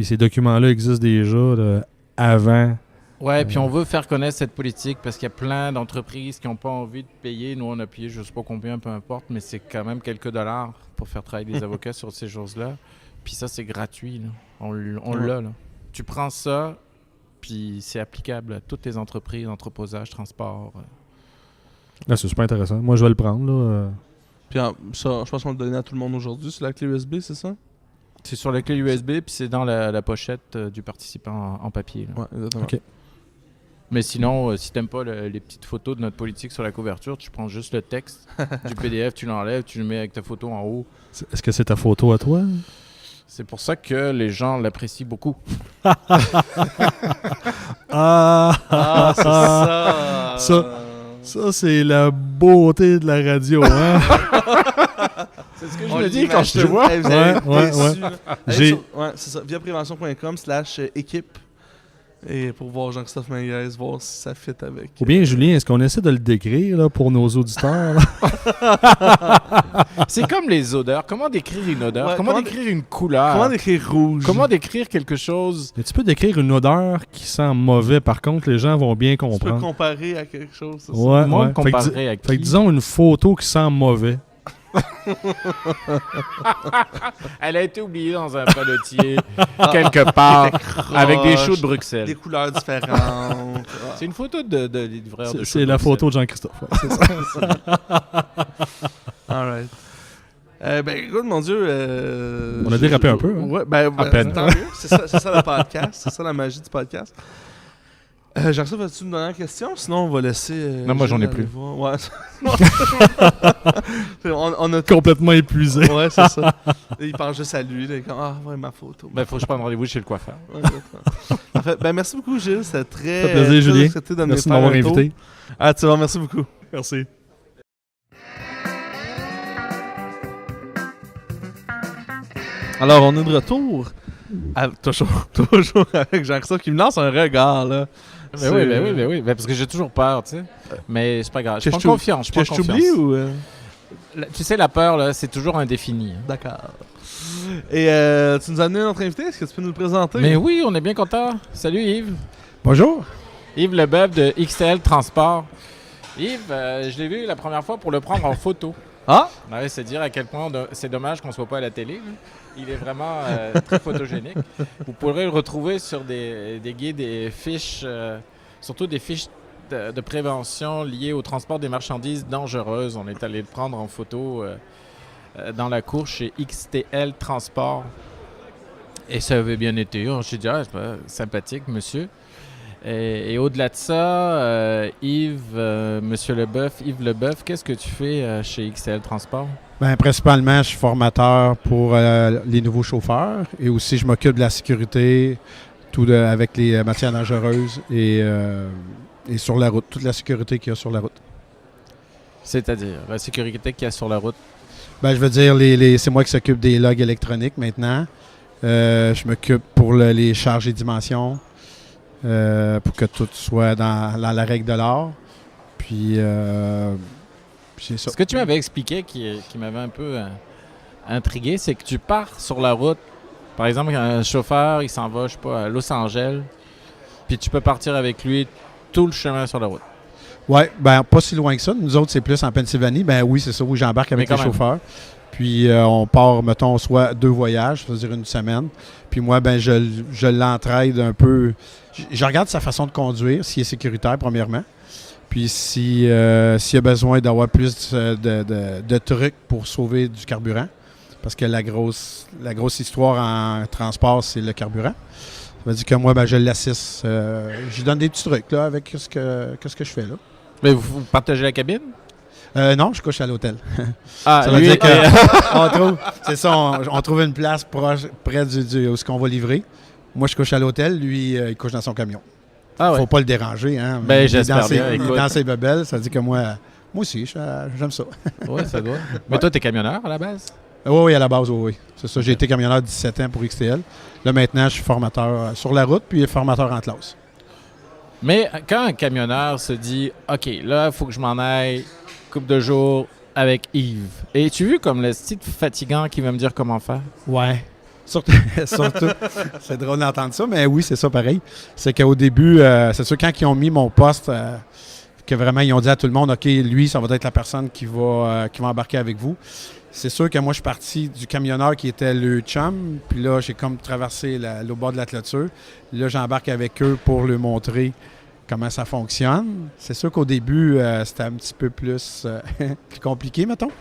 ces documents-là existent déjà là, avant Ouais, puis on veut faire connaître cette politique parce qu'il y a plein d'entreprises qui n'ont pas envie de payer. Nous, on a payé, je ne sais pas combien, peu importe, mais c'est quand même quelques dollars pour faire travailler des avocats sur ces choses-là. Puis ça, c'est gratuit. Là. On l'a. Là. Tu prends ça, puis c'est applicable à toutes les entreprises, entreposage, transport. Là, c'est super intéressant. Moi, je vais le prendre. Là. Puis ça, je pense qu'on va le donner à tout le monde aujourd'hui sur la clé USB, c'est ça? C'est sur la clé USB, puis c'est dans la pochette du participant en papier. Là. Ouais, exactement. Ok. Mais sinon, si t'aimes pas les petites photos de notre politique sur la couverture, tu prends juste le texte du PDF, tu l'enlèves, tu le mets avec ta photo en haut. Est-ce que c'est ta photo à toi? C'est pour ça que les gens l'apprécient beaucoup. C'est ça! Ça, c'est la beauté de la radio, hein? C'est ce que je me dis quand je te vois. Hey, vous avez Ouais, déçu, ouais. là. J'ai- Ouais, c'est ça. Viaprévention.com/équipe. Et pour voir Jean-Christophe Menguez, voir si ça fit avec. Ou bien, Julien, est-ce qu'on essaie de le décrire là, pour nos auditeurs? Là? C'est comme les odeurs. Comment décrire une odeur? Ouais, comment comment décrire une couleur? Comment décrire rouge? Comment décrire quelque chose? Mais tu peux décrire une odeur qui sent mauvais. Par contre, les gens vont bien Tu peux comprendre. comparer à quelque chose, c'est ça? Ouais, Moi, ouais. comparer à qui? Fait que disons une photo qui sent mauvais. Elle a été oubliée dans un palotier quelque part avec des choux de Bruxelles. Des couleurs différentes. C'est une photo de livreur de choux. C'est la photo de Jean-Christophe. Ouais, c'est ça. Alright. Ben écoute, mon Dieu. On a dérapé un peu, hein? Ouais, ben, À peine. tant mieux. C'est ça le podcast. C'est ça la magie du podcast. Jean-Christophe, as-tu une dernière question? Sinon, on va laisser. Non, moi, j'en ai Gilles plus. aller voir. Ouais. on a Complètement épuisé. Ouais, c'est ça. Il pense juste à lui. Là, il est comme, ouais, ma photo. Ben, faut que je prenne rendez-vous chez le coiffeur. Ouais, exactement. Parfait. Ben, merci beaucoup, Gilles. C'était très. Ça fait plaisir, très Julien. accepté de Merci de venir m'avoir faire un tour. invité. Ah, tu vois, merci beaucoup. Merci. Alors, on est de retour. Toujours avec Jean-Christophe qui me lance un regard, là. Ben oui. Ben, parce que j'ai toujours peur, tu sais. Mais c'est pas grave. Je prends confiance. Je prends Que je confiance. t'oublie ou. Tu sais, la peur, là, c'est toujours indéfini. hein. D'accord. Et tu nous as amené notre invité. Est-ce que tu peux nous le présenter? Mais oui, on est bien content. Salut Yves. Bonjour. Yves Leboeuf de XTL Transport. Yves, je l'ai vu la première fois pour le prendre en photo. Ah! Ouais, c'est dire à quel point c'est dommage qu'on ne soit pas à la télé. Là. Il est vraiment très photogénique. Vous pourrez le retrouver sur des guides, des fiches, surtout des fiches de prévention liées au transport des marchandises dangereuses. On est allé le prendre en photo dans la cour chez XTL Transport. Et ça avait bien été. On s'est dit, c'est pas sympathique, monsieur. Et au-delà de ça, Monsieur Leboeuf, Yves Leboeuf, qu'est-ce que tu fais chez XTL Transport? Ben, principalement, je suis formateur pour les nouveaux chauffeurs et aussi je m'occupe de la sécurité avec les matières dangereuses et sur la route, toute la sécurité qu'il y a sur la route. C'est-à-dire la sécurité qu'il y a sur la route? Ben, je veux dire, c'est moi qui s'occupe des logs électroniques maintenant. Je m'occupe pour les charges et dimensions pour que tout soit dans la règle de l'art. Puis, c'est ça. Ce que tu m'avais expliqué qui m'avait un peu intrigué, c'est que tu pars sur la route. Par exemple, un chauffeur, il s'en va, je sais pas, à Los Angeles, puis tu peux partir avec lui tout le chemin sur la route. Oui, ben pas si loin que ça. Nous autres, c'est plus en Pennsylvanie. Ben oui, c'est ça, où j'embarque avec Mais les quand même. chauffeurs. Puis on part, mettons, soit 2 voyages, c'est-à-dire une semaine. Puis moi, ben je l'entraide un peu. Je regarde sa façon de conduire, s'il est sécuritaire, premièrement. Puis s'il y a besoin d'avoir plus de trucs pour sauver du carburant. Parce que la grosse histoire en transport, c'est le carburant. Ça veut dire que moi, ben, je l'assiste. Je lui donne des petits trucs là, avec ce que je fais là. Mais vous partagez la cabine? Non, je couche à l'hôtel. Ah, Ça veut dire que on trouve une place proche, près où ce qu'on va livrer. Moi, je couche à l'hôtel, lui, il couche dans son camion. Ah ouais. Faut pas le déranger. Hein. Ben, Il est j'espère dans bien, il est écoute. dans ses bebelles, ça veut dire que moi aussi, j'aime ça. Oui, ça doit. Mais toi, t'es camionneur à la base? Oui, à la base, oui. C'est ça, j'ai été camionneur 17 ans pour XTL. Là, maintenant, je suis formateur sur la route, puis formateur en classe. Mais quand un camionneur se dit « OK, là, il faut que je m'en aille, couple de jours avec Yves. » Et tu vu comme le style fatigant qui va me dire comment faire? Ouais. Surtout, surtout, c'est drôle d'entendre ça, mais oui, c'est ça pareil. C'est qu'au début, c'est sûr, quand ils ont mis mon poste, que vraiment, ils ont dit à tout le monde, OK, lui, ça va être la personne qui va embarquer avec vous. C'est sûr que moi, je suis parti du camionneur qui était le chum, puis là, j'ai comme traversé le bord de la clôture. Là, j'embarque avec eux pour leur montrer comment ça fonctionne. C'est sûr qu'au début, c'était un petit peu plus compliqué, mettons.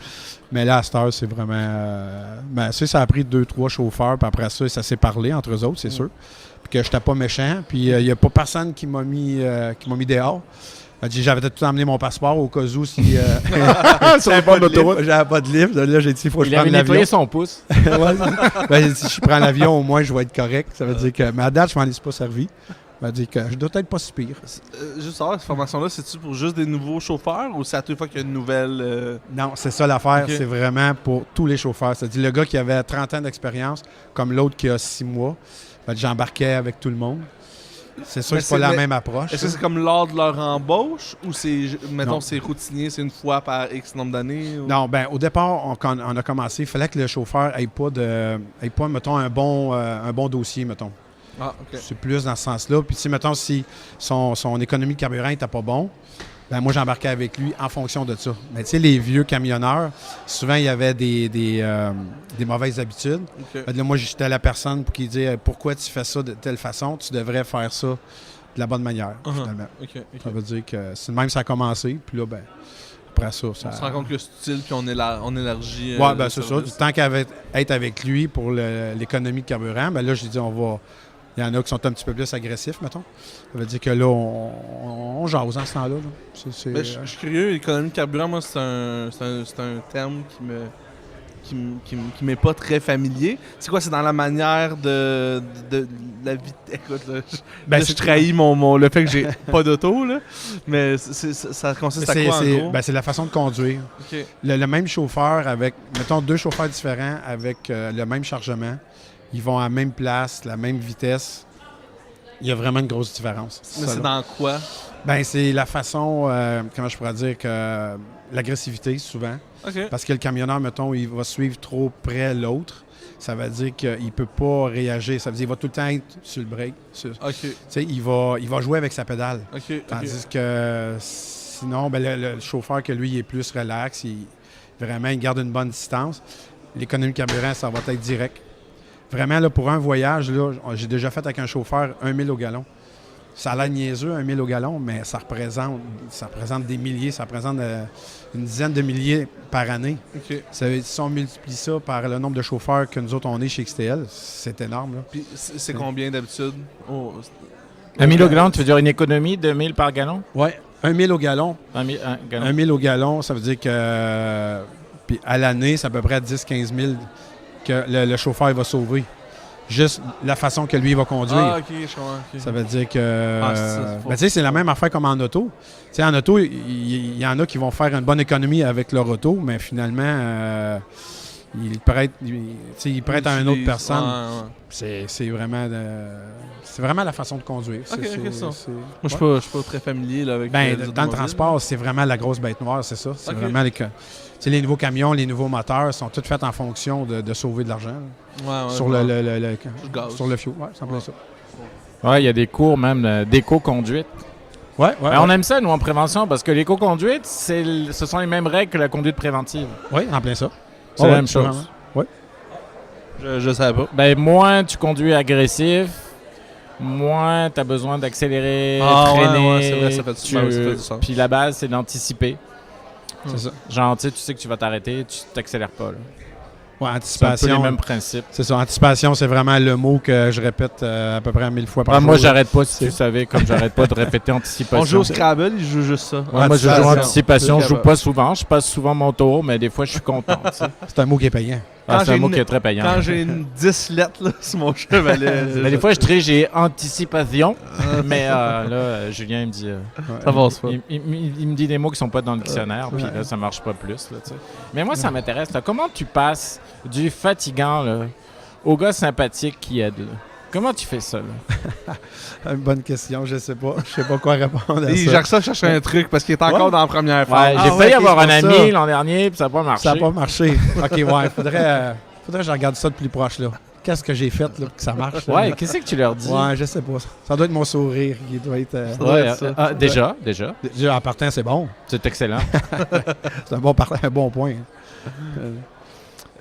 Mais là, à cette heure, c'est vraiment... ça a pris 2-3 chauffeurs, puis après ça s'est parlé entre eux autres, c'est sûr. Puis que je n'étais pas méchant, puis il n'y a pas personne qui m'a mis dehors. J'avais tout emmené mon passeport au cas où si j'avais pas de livre. Là, j'ai dit, il faut que je prenne l'avion. Il avait nettoyé son pouce. Si je prends l'avion, au moins, je vais être correct. Ça veut dire que... Mais à date, je m'en laisse pas servi. Ça veut dire que je dois être pas si pire. Juste savoir, cette formation-là, c'est-tu pour juste des nouveaux chauffeurs ou c'est à toute fois qu'il y a une nouvelle... Non, c'est ça l'affaire. Okay. C'est vraiment pour tous les chauffeurs. C'est-à-dire le gars qui avait 30 ans d'expérience, comme l'autre qui a 6 mois. J'embarquais avec tout le monde. C'est sûr que c'est pas la même approche. Est-ce que c'est comme lors de leur embauche ou c'est, mettons, c'est routinier, c'est une fois par X nombre d'années? Ou... Non, au départ, quand on a commencé, il fallait que le chauffeur ait pas mettons, un bon dossier, mettons. Ah, OK. C'est plus dans ce sens-là. Puis, mettons, si son économie de carburant n'était pas bon, moi, j'embarquais avec lui en fonction de ça. Mais tu sais, les vieux camionneurs, souvent, il y avait des mauvaises habitudes. Okay. Là, moi, j'étais la personne qui disait « Pourquoi tu fais ça de telle façon? Tu devrais faire ça de la bonne manière, finalement. » Ça veut dire que c'est même ça a commencé. Puis là, après ça... On se rend compte que c'est utile, puis on élargit... Oui, c'est ça. Tant qu'à être avec lui pour l'économie de carburant, là, j'ai dit, il y en a qui sont un petit peu plus agressifs, mettons. Ça veut dire que là, on jase en ce temps-là. Là. Je suis curieux, l'économie de carburant, moi, c'est un terme qui m'est pas très familier. C'est quoi? C'est dans la manière de la vie... Écoute, là, je trahis le fait que j'ai pas d'auto, là. Mais ça consiste à quoi, en gros? C'est la façon de conduire. Okay. Le même chauffeur avec, mettons, 2 chauffeurs différents avec le même chargement. Ils vont à la même place, la même vitesse. Il y a vraiment une grosse différence. Mais c'est dans quoi? C'est la façon, comment je pourrais dire, que l'agressivité, souvent. Okay. Parce que le camionneur, mettons, il va suivre trop près l'autre. Ça veut dire qu'il ne peut pas réagir. Ça veut dire qu'il va tout le temps être sur le break. Il va jouer avec sa pédale. Tandis que sinon, le chauffeur, que lui, il est plus relax. Il garde une bonne distance. L'économie carburant, ça va être direct. Vraiment, là, pour un voyage, là, j'ai déjà fait avec un chauffeur 1 000 au gallon. Ça a l'air niaiseux, 1 000 au gallon, mais ça représente des milliers, ça représente une dizaine de milliers par année. Okay. Si on multiplie ça par le nombre de chauffeurs que nous autres, on est chez XTL, c'est énorme. Là. Puis c'est combien d'habitude? 1 000 au gallon, tu veux dire une économie de 1 000 par gallon? Oui, 1 000 au gallon. 1 000 au gallon, ça veut dire que puis à l'année, c'est à peu près 10-15 000 que le chauffeur va sauver. Juste la façon que lui va conduire. Ah, OK, je comprends. Okay. Ça veut dire que... tu sais, c'est la même affaire comme en auto. Tu sais, en auto, il y en a qui vont faire une bonne économie avec leur auto, mais finalement, ils prêtent à une autre personne. Ouais. C'est vraiment la façon de conduire. OK, moi, je suis pas très familier là, avec dans le transport, c'est vraiment la grosse bête noire, c'est ça. C'est vraiment les nouveaux camions, les nouveaux moteurs sont tous faits en fonction de sauver de l'argent. Sur le fioul. Ouais, ça ça. Ouais, il y a des cours même d'éco-conduite. On aime ça, nous, en prévention, parce que l'éco-conduite, ce sont les mêmes règles que la conduite préventive. Oui, en plein ça. C'est la même chose. Oui. Je savais pas. Moins tu conduis agressif, moins tu as besoin d'accélérer, freiner. Ouais, c'est vrai, ça fait du sens. Puis la base, c'est d'anticiper. C'est ça. Genre, tu sais que tu vas t'arrêter, tu t'accélères pas. Là. Ouais, anticipation. C'est un peu les mêmes principes. C'est ça. Anticipation, c'est vraiment le mot que je répète à peu près 1000 fois par jour. Moi, j'arrête pas, si tu savais, comme j'arrête pas de répéter anticipation. On joue au Scrabble, il joue juste ça. Moi, je joue anticipation. Je joue pas souvent. Je passe souvent mon tour, mais des fois, je suis content. C'est un mot qui est payant. C'est un mot qui est très payant. Quand j'ai une 10 lettres là, sur mon chevalet. Mais des fois, je triche, j'ai anticipation. Mais là, Julien, il me dit. Ça va pas. Il me dit des mots qui sont pas dans le dictionnaire, puis là, ça marche pas plus. Là, mais moi, ça m'intéresse. Là. Comment tu passes du fatigant là, au gars sympathique qui aide? Là? Comment tu fais ça? Là? Une bonne question, je sais pas. Je sais pas quoi répondre à ça. Jacques ça cherche un truc parce qu'il est encore dans la première phase. J'ai failli avoir un ami l'an dernier, puis ça n'a pas marché. Ça n'a pas marché. OK, ouais, faudrait que je regarde ça de plus proche, là. qu'est-ce que j'ai fait là, que ça marche. là. Ouais, qu'est-ce que tu leur dis? Ouais, je sais pas. Ça doit être mon sourire qui doit être... Ouais, ça. déjà. Déjà, en partant, c'est bon. C'est excellent. C'est un bon point.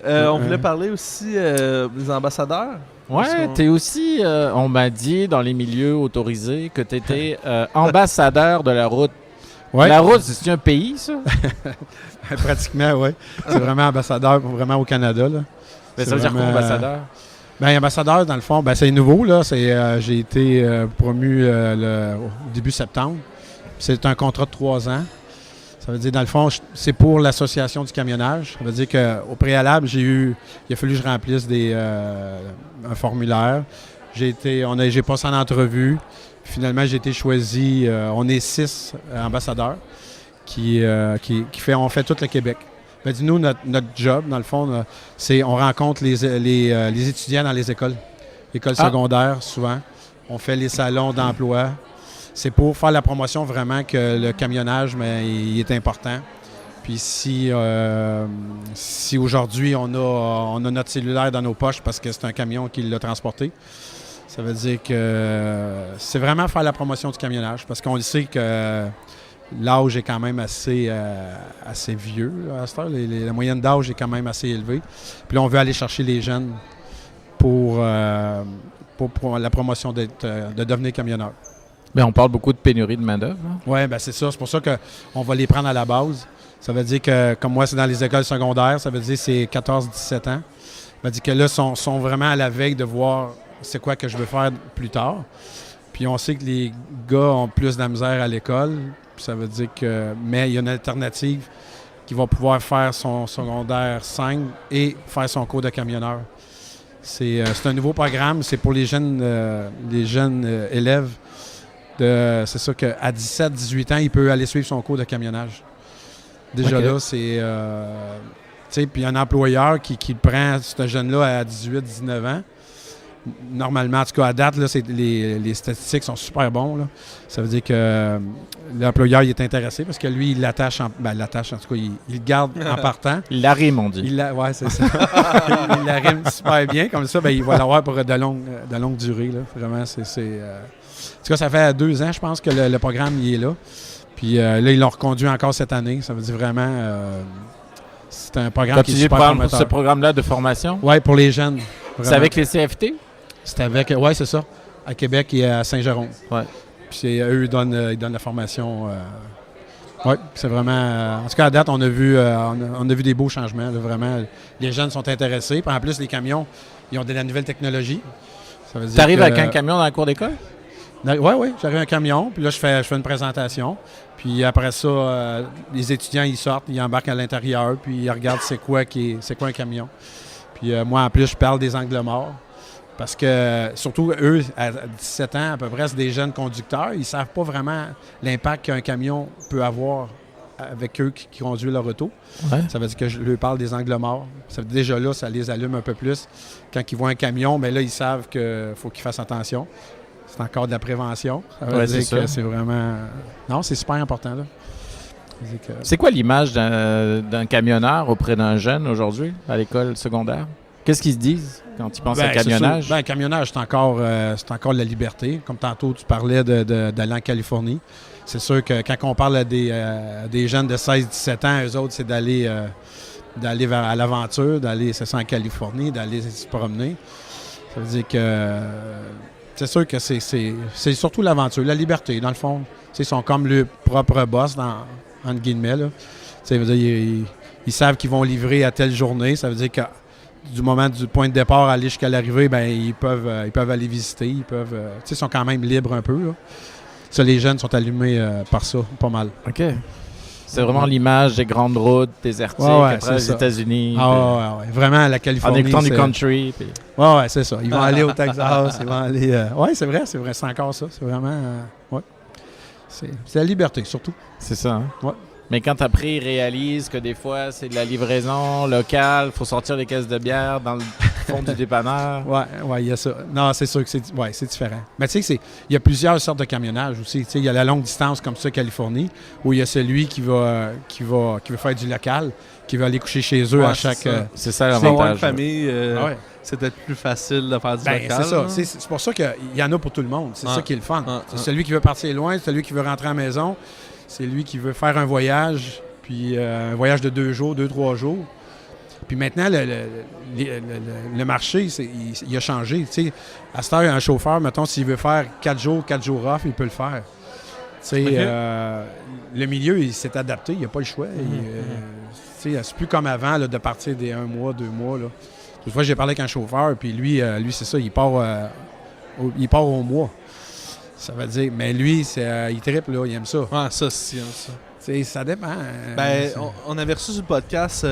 On voulait parler aussi des ambassadeurs. Ouais, Parce qu'on- t'es aussi, on m'a dit dans les milieux autorisés que t'étais ambassadeur de la route. Ouais. La route, c'est un pays, ça? Pratiquement, oui. C'est vraiment ambassadeur vraiment au Canada. Là. Ben, ça veut dire quoi, vraiment, ambassadeur? Ben, ambassadeur, dans le fond, ben, c'est nouveau. Là. J'ai été promu au début septembre. C'est un contrat de 3 ans. Ça veut dire, dans le fond, c'est pour l'association du camionnage. Ça veut dire qu'au préalable, il a fallu que je remplisse un formulaire. J'ai passé en entrevue. Finalement, j'ai été choisi. On est 6 ambassadeurs on fait tout le Québec. Ben, nous, notre job, dans le fond, c'est on rencontre les étudiants dans les écoles secondaires, souvent. On fait les salons d'emploi. C'est pour faire la promotion vraiment que le camionnage, mais il est important. Puis si aujourd'hui, on a notre cellulaire dans nos poches parce que c'est un camion qui l'a transporté, ça veut dire que c'est vraiment faire la promotion du camionnage parce qu'on sait que l'âge est quand même assez vieux là, à cette heure. La moyenne d'âge est quand même assez élevée. Puis là, on veut aller chercher les jeunes pour la promotion de devenir camionneur. Ben, on parle beaucoup de pénurie de main-d'œuvre. Hein? Oui, bien c'est ça. C'est pour ça qu'on va les prendre à la base. Ça veut dire que, comme moi, c'est dans les écoles secondaires, ça veut dire que c'est 14-17 ans. Ça veut dire que là, ils sont vraiment à la veille de voir c'est quoi que je veux faire plus tard. Puis on sait que les gars ont plus de la misère à l'école. Ça veut dire que... Mais il y a une alternative qui va pouvoir faire son secondaire 5 et faire son cours de camionneur. C'est un nouveau programme. C'est pour les jeunes élèves. C'est ça qu'à 17-18 ans, il peut aller suivre son cours de camionnage. Déjà Okay. là, c'est... tu sais, puis un employeur qui prend ce jeune-là à 18-19 ans, normalement, en tout cas à date, là, les statistiques sont super bons. Là. Ça veut dire que l'employeur il est intéressé parce que lui, il l'attache, en tout cas, il le garde en partant. Il l'arrime, on dit. Ouais, c'est ça. Il l'arrime super bien. Comme ça, ben, il va l'avoir pour de longue durée. Là. Vraiment, en tout cas, ça fait 2 ans, je pense, que le programme il est là. Puis là, ils l'ont reconduit encore cette année. Ça veut dire vraiment... c'est un programme qui est super formateur. Ce programme-là de formation? Oui, pour les jeunes. C'est Vraiment. avec les CFT? C'est avec... Oui, c'est ça. À Québec et à Saint-Jérôme. Ouais. Puis eux, ils donnent la formation. Oui, c'est vraiment... en tout cas, à date, on a vu des beaux changements. Là, vraiment, les jeunes sont intéressés. Puis en plus, les camions, ils ont de la nouvelle technologie. Tu arrives avec un camion dans la cour d'école? Oui, j'arrive un camion, puis là, je fais une présentation. Puis après ça, les étudiants, ils sortent, ils embarquent à l'intérieur, puis ils regardent c'est quoi un camion. Puis moi, en plus, je parle des angles morts. Parce que, surtout, eux, à 17 ans, à peu près, c'est des jeunes conducteurs. Ils ne savent pas vraiment l'impact qu'un camion peut avoir avec eux qui conduisent leur auto. Ouais. Ça veut dire que je leur parle des angles morts. Ça veut dire déjà là, ça les allume un peu plus. Quand ils voient un camion, bien là, ils savent qu'il faut qu'ils fassent attention. C'est encore de la prévention. Ça veut dire que c'est vraiment... Non, c'est super important, là. C'est quoi l'image d'un camionneur auprès d'un jeune aujourd'hui à l'école secondaire? Qu'est-ce qu'ils se disent quand ils pensent à camionnage? Ben, camionnage, c'est encore de la liberté. Comme tantôt, tu parlais d'aller en Californie. C'est sûr que quand on parle à des jeunes de 16-17 ans, eux autres, c'est d'aller à l'aventure, d'aller en Californie, d'aller se promener. Ça veut dire que c'est sûr que c'est surtout l'aventure, la liberté, dans le fond. Ils sont comme le propre boss, entre guillemets. Là. Ça veut dire ils savent qu'ils vont livrer à telle journée. Ça veut dire que du point de départ à aller jusqu'à l'arrivée, ben ils peuvent aller visiter. Ils sont quand même libres un peu. Là. Ça, les jeunes sont allumés par ça, pas mal. OK. C'est vraiment l'image des grandes routes désertiques après les États-Unis. Ouais. Vraiment, la Californie. En écoutant du country. Puis... Ouais, c'est ça. Ils vont aller au Texas, ils vont aller... Oui, c'est vrai, c'est encore ça. C'est vraiment... ouais. C'est la liberté, surtout. C'est ça, hein? Ouais. Mais quand après, ils réalisent que des fois, c'est de la livraison locale, il faut sortir les caisses de bière dans le fond du dépanneur. Ouais, il y a ça. Non, c'est sûr que c'est différent. Mais tu sais, il y a plusieurs sortes de camionnage aussi. Tu sais, il y a la longue distance comme ça, Californie, où il y a celui qui veut faire du local, qui veut aller coucher chez eux à chaque. C'est ça Si on a une l'avantage. famille, Ouais. c'est peut-être plus facile de faire du Ben, local. c'est ça. là. C'est pour ça qu'il y en a pour tout le monde. C'est Ouais. ça qui est le fun. Ouais, C'est ouais. celui qui veut partir loin, celui qui veut rentrer à la maison, c'est lui qui veut faire un voyage, puis un voyage de 2 jours, 2-3 jours. Puis maintenant, le marché, il a changé. Tu sais, à cette heure, un chauffeur, mettons, s'il veut faire 4 jours off, il peut le faire. Tu sais, Ok. le milieu, il s'est adapté, il n'y a pas le choix. Tu sais, c'est plus comme avant là, de partir des 1 mois, 2 mois. Là. Une fois, j'ai parlé avec un chauffeur, puis lui c'est ça, il part au mois. Ça veut dire, mais lui, il trippe, là, il aime ça. Ouais, ça, c'est ça. Tu sais, ça dépend. Ben, on avait reçu sur le podcast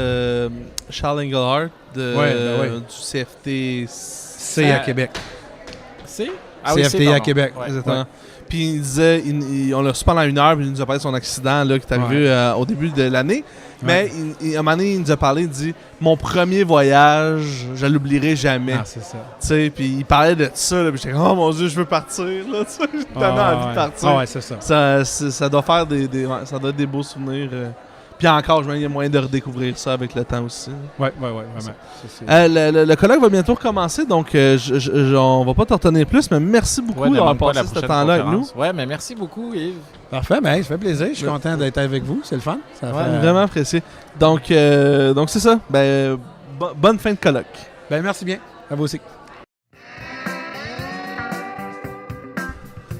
Charles Engelhardt Ouais. du CFT. c'est à Québec. C'est? CFT à Québec. Ouais. Exactement. Puis il disait, on l'a reçu pendant 1 heure, puis il nous a parlé de son accident là, qui est arrivé au début de l'année. Mais à un moment donné, il nous a parlé, il dit mon premier voyage, je l'oublierai jamais. Ah, c'est ça. Tu sais, puis il parlait de ça, là, puis j'étais comme, oh mon Dieu, je veux partir, là, tu sais, j'ai tellement envie de partir. Ah, ouais, c'est ça. Ça doit faire ça doit être des beaux souvenirs. Puis encore, il y a moyen de redécouvrir ça avec le temps aussi. Ouais, vraiment. Le colloque va bientôt recommencer, donc on va pas t'en retenir plus, mais merci beaucoup d'avoir passé ce temps-là avec nous. Ouais, mais merci beaucoup, Yves. Parfait, ben, ça fait plaisir. Je suis content d'être avec vous. C'est le fun. Ça Ouais, fait- vraiment apprécié. Donc c'est ça. Ben, bonne fin de colloque. Ben, merci bien. À vous aussi.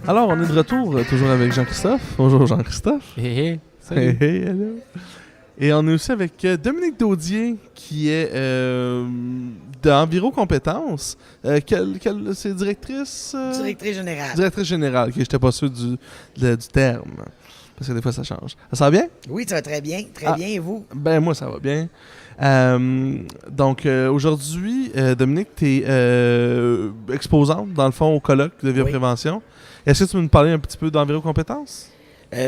Alors, on est de retour, toujours avec Jean-Christophe. Bonjour Jean-Christophe. Hé, Hey, hey, hello. Et on est aussi avec Dominique Daudier, qui est d'Enviro Compétences. C'est directrice? Directrice générale. Directrice générale, que je n'étais pas sûr du terme. Parce que des fois, ça change. Ça va bien? Oui, ça va très bien. Très Ah. bien, et vous? Ben, moi, ça va bien. Donc, aujourd'hui, Dominique, tu es exposante, dans le fond, au colloque de Bioprévention. Est-ce que tu veux nous parler un petit peu d'Enviro Compétences?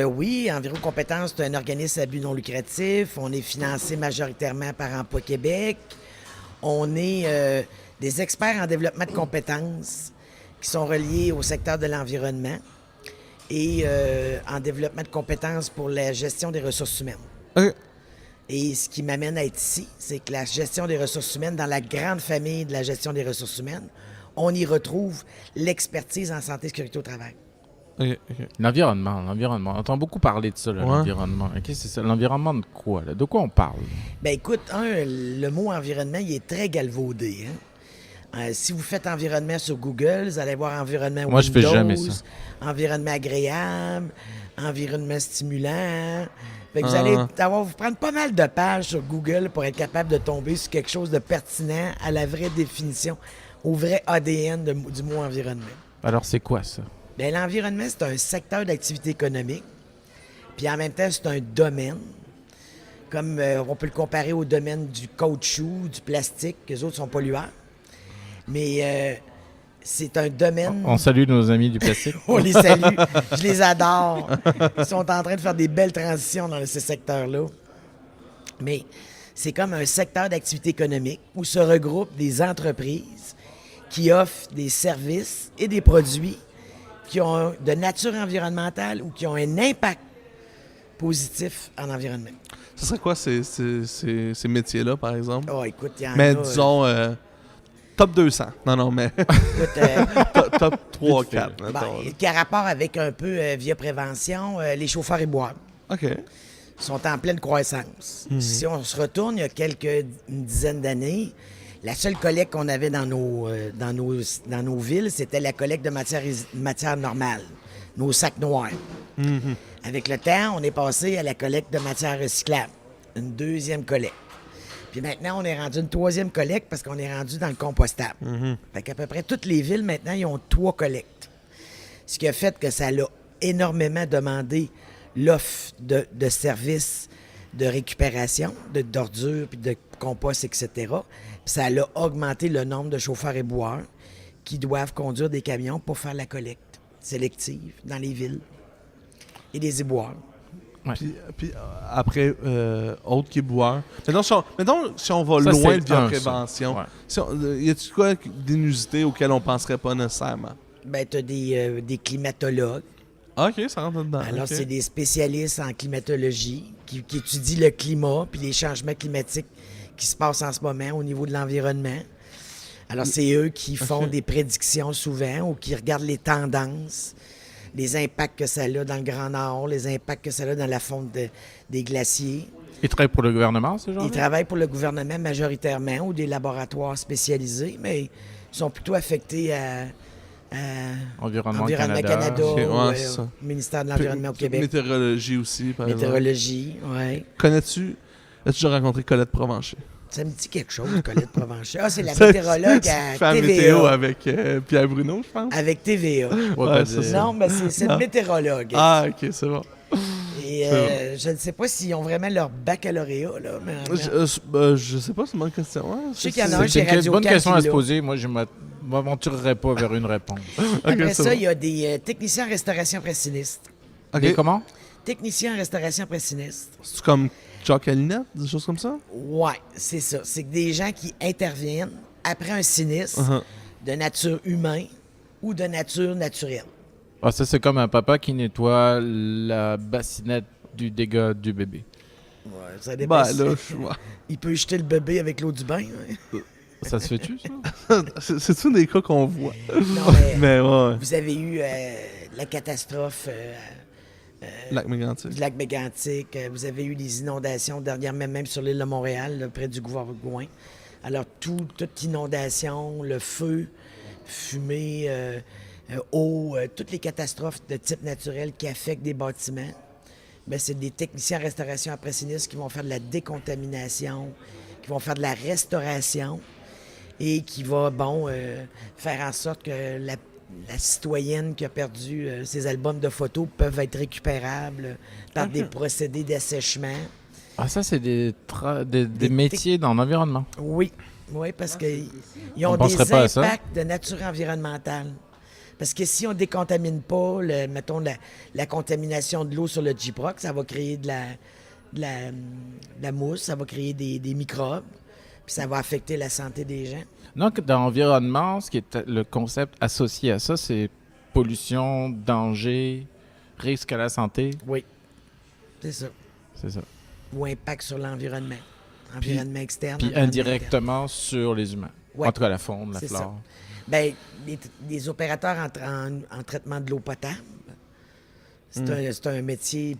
Oui, Enviro Compétences, c'est un organisme à but non lucratif. On est financé majoritairement par Emploi Québec. On est des experts en développement de compétences qui sont reliés au secteur de l'environnement et en développement de compétences pour la gestion des ressources humaines. OK. Et ce qui m'amène à être ici, c'est que la gestion des ressources humaines, dans la grande famille de la gestion des ressources humaines, on y retrouve l'expertise en santé et sécurité au travail. OK. L'environnement. On entend beaucoup parler de ça, là, Ouais. l'environnement. Qu'est-ce que c'est ça? L'environnement de quoi? Là? De quoi on parle? Ben écoute, le mot environnement, il est très galvaudé. Hein? Si vous faites environnement sur Google, vous allez voir environnement Moi, je Windows, fais jamais ça. environnement agréable, environnement stimulant. Fait que vous allez vous prendre pas mal de pages sur Google pour être capable de tomber sur quelque chose de pertinent à la vraie définition, au vrai ADN du mot environnement. Alors, c'est quoi ça? Bien, l'environnement, c'est un secteur d'activité économique, puis en même temps, c'est un domaine. Comme on peut le comparer au domaine du caoutchouc, du plastique, que les autres sont polluants. Mais c'est un domaine... On salue nos amis du plastique. On les salue, je les adore. Ils sont en train de faire des belles transitions dans ce secteur-là. Mais c'est comme un secteur d'activité économique où se regroupent des entreprises qui offrent des services et des produits qui ont de nature environnementale ou qui ont un impact positif en environnement. Ce serait quoi ces métiers-là, par exemple? Oh, écoute, il y en Mais a... disons, top 200. Non, mais écoute, top 3, Vite fait, 4. bon, qui a rapport avec un peu via prévention, les chauffeurs et bois OK. sont en pleine croissance. Si on se retourne il y a une dizaine d'années, la seule collecte qu'on avait dans nos villes, c'était la collecte de matière normale, nos sacs noirs. Avec le temps, on est passé à la collecte de matière recyclable, une deuxième collecte. Puis maintenant, on est rendu une troisième collecte parce qu'on est rendu dans le compostable. Fait qu'à peu près toutes les villes, maintenant, ils ont 3 collectes. Ce qui a fait que ça a énormément demandé l'offre de services de récupération, d'ordures, puis de compost, etc. Puis ça a augmenté le nombre de chauffeurs et boueurs qui doivent conduire des camions pour faire la collecte sélective dans les villes et des éboueurs. Ouais. Puis après, autre qui est boueur. Mettons, si on va Ça, loin c'est de la un, prévention, ça. y a-tu quoi d'inusité auquel on penserait pas nécessairement? Ben, tu as des climatologues. Ah, OK, ça rentre dedans. Alors, OK. c'est des spécialistes en climatologie qui étudient le climat puis les changements climatiques qui se passent en ce moment au niveau de l'environnement. Alors, c'est eux qui font des prédictions souvent ou qui regardent les tendances, les impacts que ça a dans le Grand Nord, les impacts que ça a dans la fonte des glaciers. Ils travaillent pour le gouvernement, ces gens-là? Ils travaillent pour le gouvernement majoritairement ou des laboratoires spécialisés, mais ils sont plutôt affectés à Environnement Canada Canada. Ok, ouais, ou c'est ça. ministère de l'Environnement au Québec. Météorologie aussi, par exemple. Météorologie, oui. As-tu déjà rencontré Colette Provencher? Ça me dit quelque chose, Colette Provencher. Ah, c'est la Ça, météorologue tu à fais la météo TVA. avec Pierre Bruno, je pense. Avec TVA. Ouais, c'est ça. Non, mais c'est une Ah. météorologue. Ah, OK, c'est bon. Et je ne sais pas s'ils ont vraiment leur baccalauréat, là, mais Je sais pas, c'est une bonne question. Ouais, je sais qu'il y en a un C'est chez une Radio bonne question à se Can. poser. Moi, je ne m'aventurerais pas vers une réponse. Après c'est ça, bon. il y a des techniciens en restauration pressiniste. OK. Des comment? Techniciens en restauration pressiniste. C'est comme Jacques Alinette, des choses comme ça? Ouais, c'est ça. C'est que des gens qui interviennent après un sinistre Uh-huh. de nature humaine ou de nature naturelle. Ah, ça, c'est comme un papa qui nettoie la bassinette du dégât du bébé. Ouais, ça dépend. Ben si- là, Il peut jeter le bébé avec l'eau du bain. hein. Ça se fait-tu, ça? c'est-tu des cas qu'on voit? Non, mais Mais ouais, vous avez eu la catastrophe Lac Mégantic. du lac Mégantic. Vous avez eu des inondations dernièrement, même sur l'île de Montréal, là, près du Gouvernement. Alors, toute inondation, le feu, fumée, eau, toutes les catastrophes de type naturel qui affectent des bâtiments, ben, c'est des techniciens en restauration après sinistre qui vont faire de la décontamination, qui vont faire de la restauration et qui va, faire en sorte que la citoyenne qui a perdu ses albums de photos peuvent être récupérables par des procédés d'assèchement. Ah, ça, c'est des métiers dans l'environnement. Oui, parce qu'ils ont On des penserait pas à ça. impacts de nature environnementale. Parce que si on ne décontamine pas, mettons, la contamination de l'eau sur le J-Proc, ça va créer de la mousse, ça va créer des microbes, puis ça va affecter la santé des gens. Donc, dans l'environnement, ce qui est le concept associé à ça, c'est pollution, danger, risque à la santé. Oui, c'est ça. C'est ça. Ou impact sur l'environnement. Environnement externe. Puis environnement indirectement sur les humains. Ouais. En tout cas, la faune, la C'est flore. ça. Bien, les opérateurs en traitement de l'eau potable, c'est un métier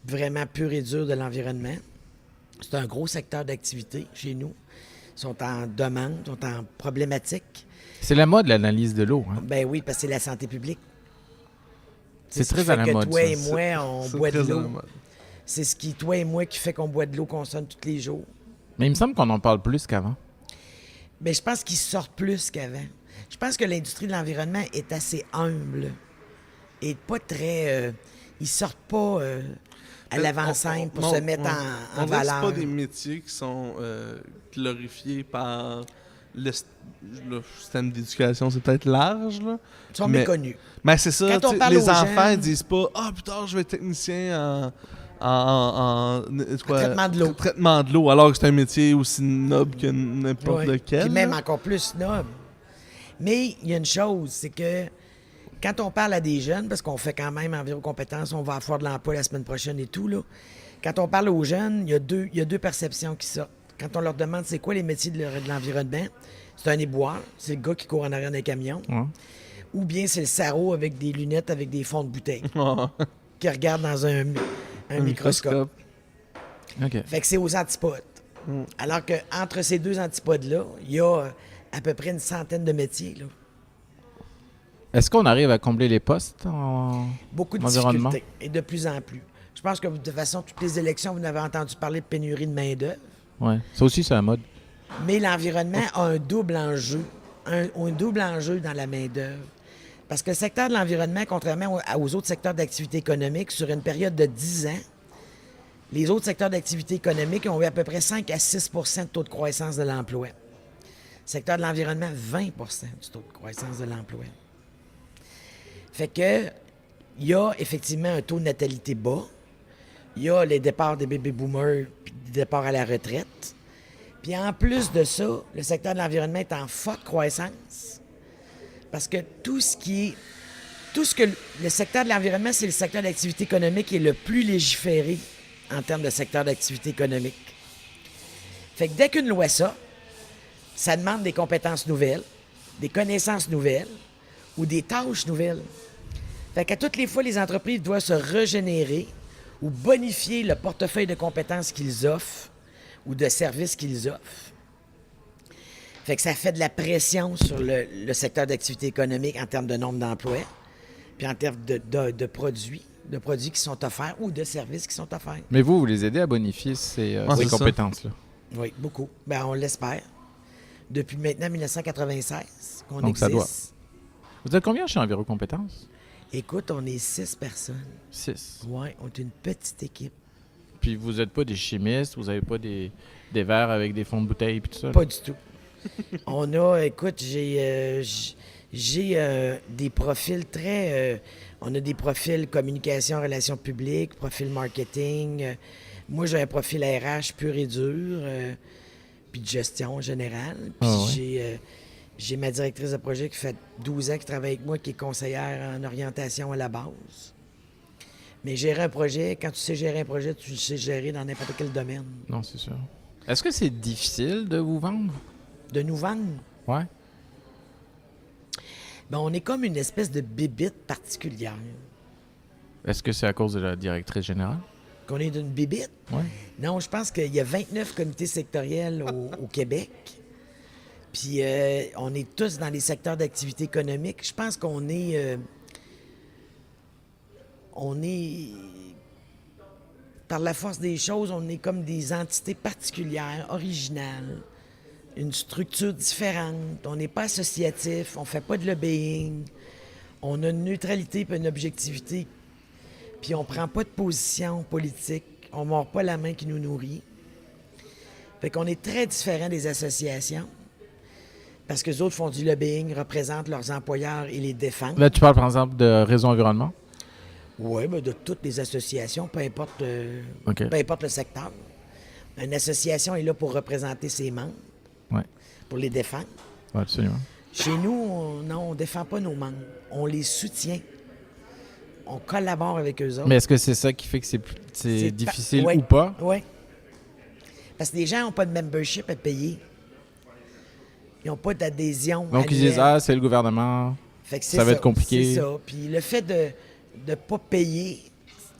vraiment pur et dur de l'environnement. C'est un gros secteur d'activité chez nous. Ils sont en demande, ils sont en problématique. C'est la mode, l'analyse de l'eau. Hein? Ben oui, parce que c'est la santé publique. C'est ce qui très fait à la que mode, toi ça. et moi, on C'est boit de très à la l'eau. mode. C'est ce qui, toi et moi, qui fait qu'on boit de l'eau, qu'on sonne tous les jours. Mais il me semble qu'on en parle plus qu'avant. Mais je pense qu'ils sortent plus qu'avant. Je pense que l'industrie de l'environnement est assez humble et pas très... ils sortent pas à l'avant-scène pour se mettre en on dirait que valeur. c'est pas des métiers qui sont glorifiés par le système d'éducation. C'est peut-être large, là. Ils sont mais- méconnus. Mais c'est ça, Quand on tu sais, parle les aux enfants gens- ils disent pas « Ah, plus tard, je vais être technicien en traitement de l'eau. traitement de l'eau », alors que c'est un métier aussi noble que n'importe Ouais. lequel. Puis même là. encore plus noble. Mais il y a une chose, c'est que quand on parle à des jeunes, parce qu'on fait quand même environ compétences, on va avoir de l'emploi la semaine prochaine et tout, là. Quand on parle aux jeunes, il y a deux perceptions qui sortent. Quand on leur demande c'est quoi les métiers de l'environnement, c'est un éboueur, c'est le gars qui court en arrière d'un camion, Ouais. ou bien c'est le sarreau avec des lunettes avec des fonds de bouteille, Ah, qui regarde dans un microscope. OK. Fait que c'est aux antipodes. Mm. Alors qu'entre ces deux antipodes-là, il y a à peu près une centaine de métiers, là. Est-ce qu'on arrive à combler les postes en... Beaucoup de Environnement. difficultés, et de plus en plus. Je pense que de toute façon, toutes les élections, vous avez entendu parler de pénurie de main-d'œuvre. Ouais. Ça aussi, c'est la mode. Mais l'environnement a un double enjeu. Un double enjeu dans la main-d'œuvre. Parce que le secteur de l'environnement, contrairement aux autres secteurs d'activité économique, sur une période de 10 ans, les autres secteurs d'activité économique ont eu à peu près 5 à 6 de taux de croissance de l'emploi. Le secteur de l'environnement, 20 du taux de croissance de l'emploi. Fait que il y a effectivement un taux de natalité bas. Il y a les départs des baby boomers puis des départs à la retraite. Puis en plus de ça, le secteur de l'environnement est en forte croissance. Parce que tout ce que le secteur de l'environnement, c'est le secteur d'activité économique qui est le plus légiféré en termes de secteur d'activité économique. Fait que dès qu'une loi sort, ça demande des compétences nouvelles, des connaissances nouvelles ou des tâches nouvelles. Fait qu'à toutes les fois, les entreprises doivent se régénérer ou bonifier le portefeuille de compétences qu'ils offrent ou de services qu'ils offrent. Fait que ça fait de la pression sur le secteur d'activité économique en termes de nombre d'emplois, puis en termes de produits qui sont offerts ou de services qui sont offerts. Mais vous les aidez à bonifier ces c'est ça. compétences-là. Oui, beaucoup. Ben, on l'espère. Depuis maintenant 1996 qu'on Donc, ça existe. Vous êtes combien chez Enviro Compétences? Écoute, on est 6 personnes. 6. Oui, on est une petite équipe. Puis vous n'êtes pas des chimistes, vous n'avez pas des verres avec des fonds de bouteille et tout ça? là? Pas du tout. On a, écoute, j'ai des profils très... on a des profils communication, relations publiques, profil marketing. Moi, j'ai un profil RH pur et dur, puis de gestion en général. Puis j'ai ma directrice de projet qui fait 12 ans qui travaille avec moi, qui est conseillère en orientation à la base. Mais gérer un projet, quand tu sais gérer un projet, tu le sais gérer dans n'importe quel domaine. Non, c'est sûr. Est-ce que c'est difficile de vous vendre? De nous vendre, Ouais. ben, on est comme une espèce de bébite particulière. Est-ce que c'est à cause de la directrice générale? Qu'on est d'une bébite? Ouais. Non, je pense qu'il y a 29 comités sectoriels au Québec. Puis on est tous dans les secteurs d'activité économique. Je pense qu'on est... par la force des choses, on est comme des entités particulières, originales, une structure différente. On n'est pas associatif, on fait pas de lobbying, on a une neutralité et une objectivité, puis on prend pas de position politique, on mord pas la main qui nous nourrit. Fait qu'on est très différent des associations, parce que les autres font du lobbying, représentent leurs employeurs et les défendent. Là, tu parles par exemple de Réseau Environnement? Oui, ben de toutes les associations, peu importe le secteur. Une association est là pour représenter ses membres, Ouais. pour les défendre. Ouais, absolument. Chez nous, on ne défend pas nos membres. On les soutient. On collabore avec eux autres. Mais est-ce que c'est ça qui fait que c'est difficile ouais. ou pas? Oui. Parce que les gens n'ont pas de membership à payer. Ils n'ont pas d'adhésion. Donc ils annuelle. disent, ah, c'est le gouvernement. Fait que ça va être compliqué. C'est ça. Puis le fait de ne pas payer,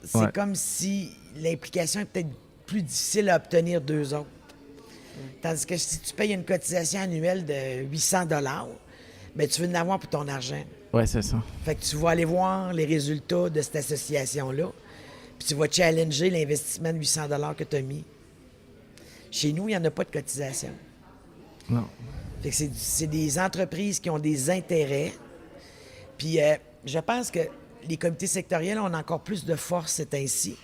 c'est Ouais. comme si l'implication est peut-être plus difficile à obtenir d'eux autres. Tandis que si tu payes une cotisation annuelle de 800 $, ben tu veux en avoir pour ton argent. Ouais, c'est ça. Fait que tu vas aller voir les résultats de cette association-là, puis tu vas challenger l'investissement de 800 $ que tu as mis. Chez nous, il n'y en a pas de cotisation. Non. Fait que c'est des entreprises qui ont des intérêts. Puis je pense que les comités sectoriels ont encore plus de force, c'est ainsi.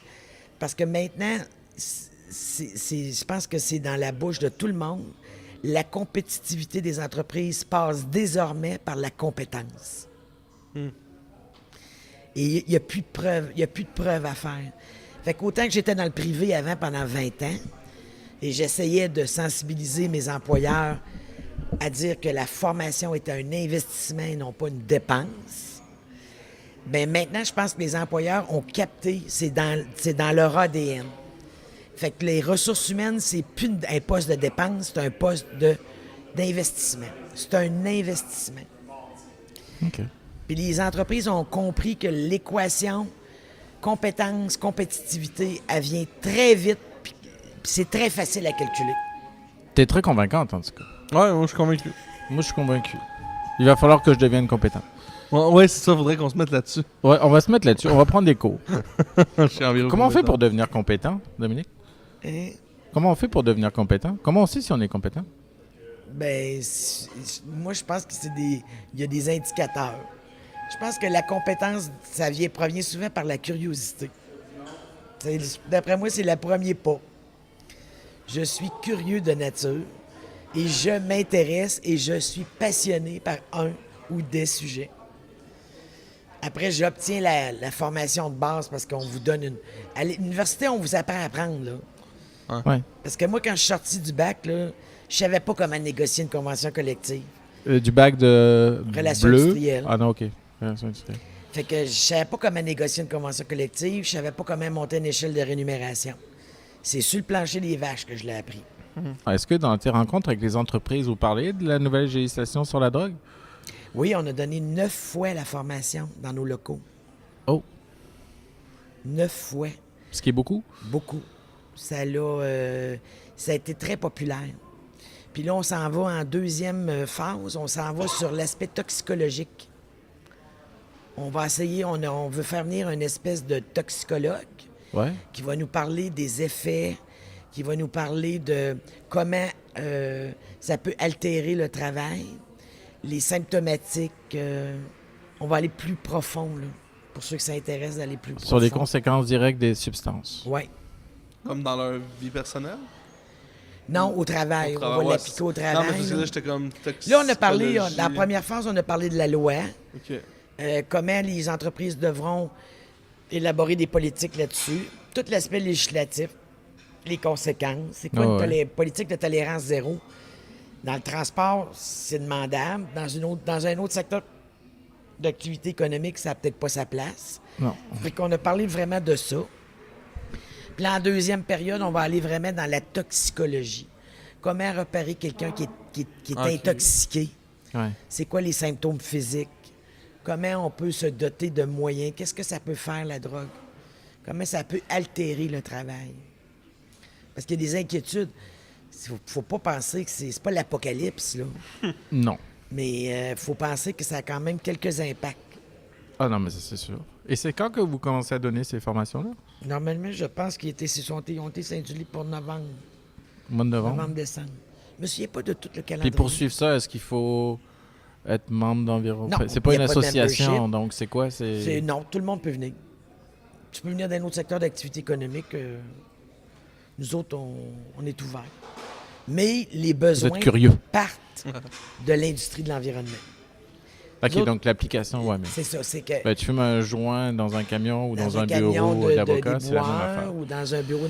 Parce que maintenant, je pense que c'est dans la bouche de tout le monde. La compétitivité des entreprises passe désormais par la compétence. Et il n'y a plus de preuves à faire. Fait qu'autant que j'étais dans le privé avant pendant 20 ans, et j'essayais de sensibiliser mes employeurs à dire que la formation était un investissement et non pas une dépense, bien maintenant, je pense que les employeurs ont capté, c'est dans leur ADN. Fait que les ressources humaines, c'est plus un poste de dépense, c'est un poste d'investissement. C'est un investissement. OK. Puis les entreprises ont compris que l'équation compétence, compétitivité, elle vient très vite, puis c'est très facile à calculer. T'es très convaincante, en tout cas. Ouais, moi je suis convaincu. Moi, je suis convaincu. Il va falloir que je devienne compétent. Ouais, c'est ça, faudrait qu'on se mette là-dessus. Ouais, on va se mettre là-dessus. On va prendre des cours. Je suis environ Comment on fait compétent. pour devenir compétent, Dominique? Hein? Comment on fait pour devenir compétent? Comment on sait si on est compétent? Ben, moi, je pense qu'il y a des indicateurs. Je pense que la compétence, provient souvent par la curiosité. D'après moi, c'est le premier pas. Je suis curieux de nature et je m'intéresse et je suis passionné par un ou des sujets. Après, j'obtiens la formation de base parce qu'on vous donne une... À l'université, on vous apprend à apprendre, là. Ouais. Parce que moi, quand je suis sorti du bac, là, je savais pas comment négocier une convention collective. Du bac de Relations bleu. industrielles. Ah non, OK. Relations industrielles. Fait que je savais pas comment négocier une convention collective, je savais pas comment monter une échelle de rémunération. C'est sur le plancher des vaches que je l'ai appris. Est-ce que dans tes rencontres avec les entreprises, vous parlez de la nouvelle législation sur la drogue? Oui, on a donné 9 fois la formation dans nos locaux. Oh. 9 fois. Ce qui est beaucoup? Beaucoup. Ça a été très populaire. Puis là, on s'en va en deuxième phase. On s'en va sur l'aspect toxicologique. On va essayer, on veut faire venir une espèce de toxicologue Ouais. qui va nous parler des effets, qui va nous parler de comment ça peut altérer le travail, les symptomatiques. On va aller plus profond, là, pour ceux qui s'intéressent d'aller plus profond. Sur les conséquences directes des substances. Oui. Comme dans leur vie personnelle? Non, au travail. Au On travail, va ouais, l'appliquer au Non, travail. mais parce que là. là, j'étais comme Là, on a parlé, toxicologie. dans la première phase, on a parlé de la loi, OK. comment les entreprises devront élaborer des politiques là-dessus, tout l'aspect législatif, les conséquences, c'est quoi une politique de tolérance zéro. Dans le transport, c'est demandable. Dans un autre secteur d'activité économique, ça n'a peut-être pas sa place. Non. Fait qu'on a parlé vraiment de ça. Puis là, en deuxième période, on va aller vraiment dans la toxicologie. Comment repérer quelqu'un qui est Ok. intoxiqué? Ouais. C'est quoi les symptômes physiques? Comment on peut se doter de moyens? Qu'est-ce que ça peut faire, la drogue? Comment ça peut altérer le travail? Parce qu'il y a des inquiétudes. Faut pas penser que c'est pas l'apocalypse, là. Non. Mais faut penser que ça a quand même quelques impacts. Ah non, mais ça, c'est sûr. Et c'est quand que vous commencez à donner ces formations-là? Normalement, je pense qu'ils ont été ceinturés pour novembre, Au mois de novembre? novembre-décembre. Je me souviens pas de tout le Puis calendrier. pour suivre ça, est-ce qu'il faut être membre d'environ... Non, c'est pas il y une a pas de association, membership. donc c'est quoi? Non, tout le monde peut venir. Tu peux venir d'un autre secteur d'activité économique. Nous autres, on est ouverts. Mais les Vous besoins êtes curieux. partent de l'industrie de l'environnement. OK, Nous autres- donc l'application, ouais, mais... C'est ça, c'est que Ben, tu fumes un joint dans un camion ou dans un camion bureau d'avocat, des c'est la même boires affaire. ou dans un bureau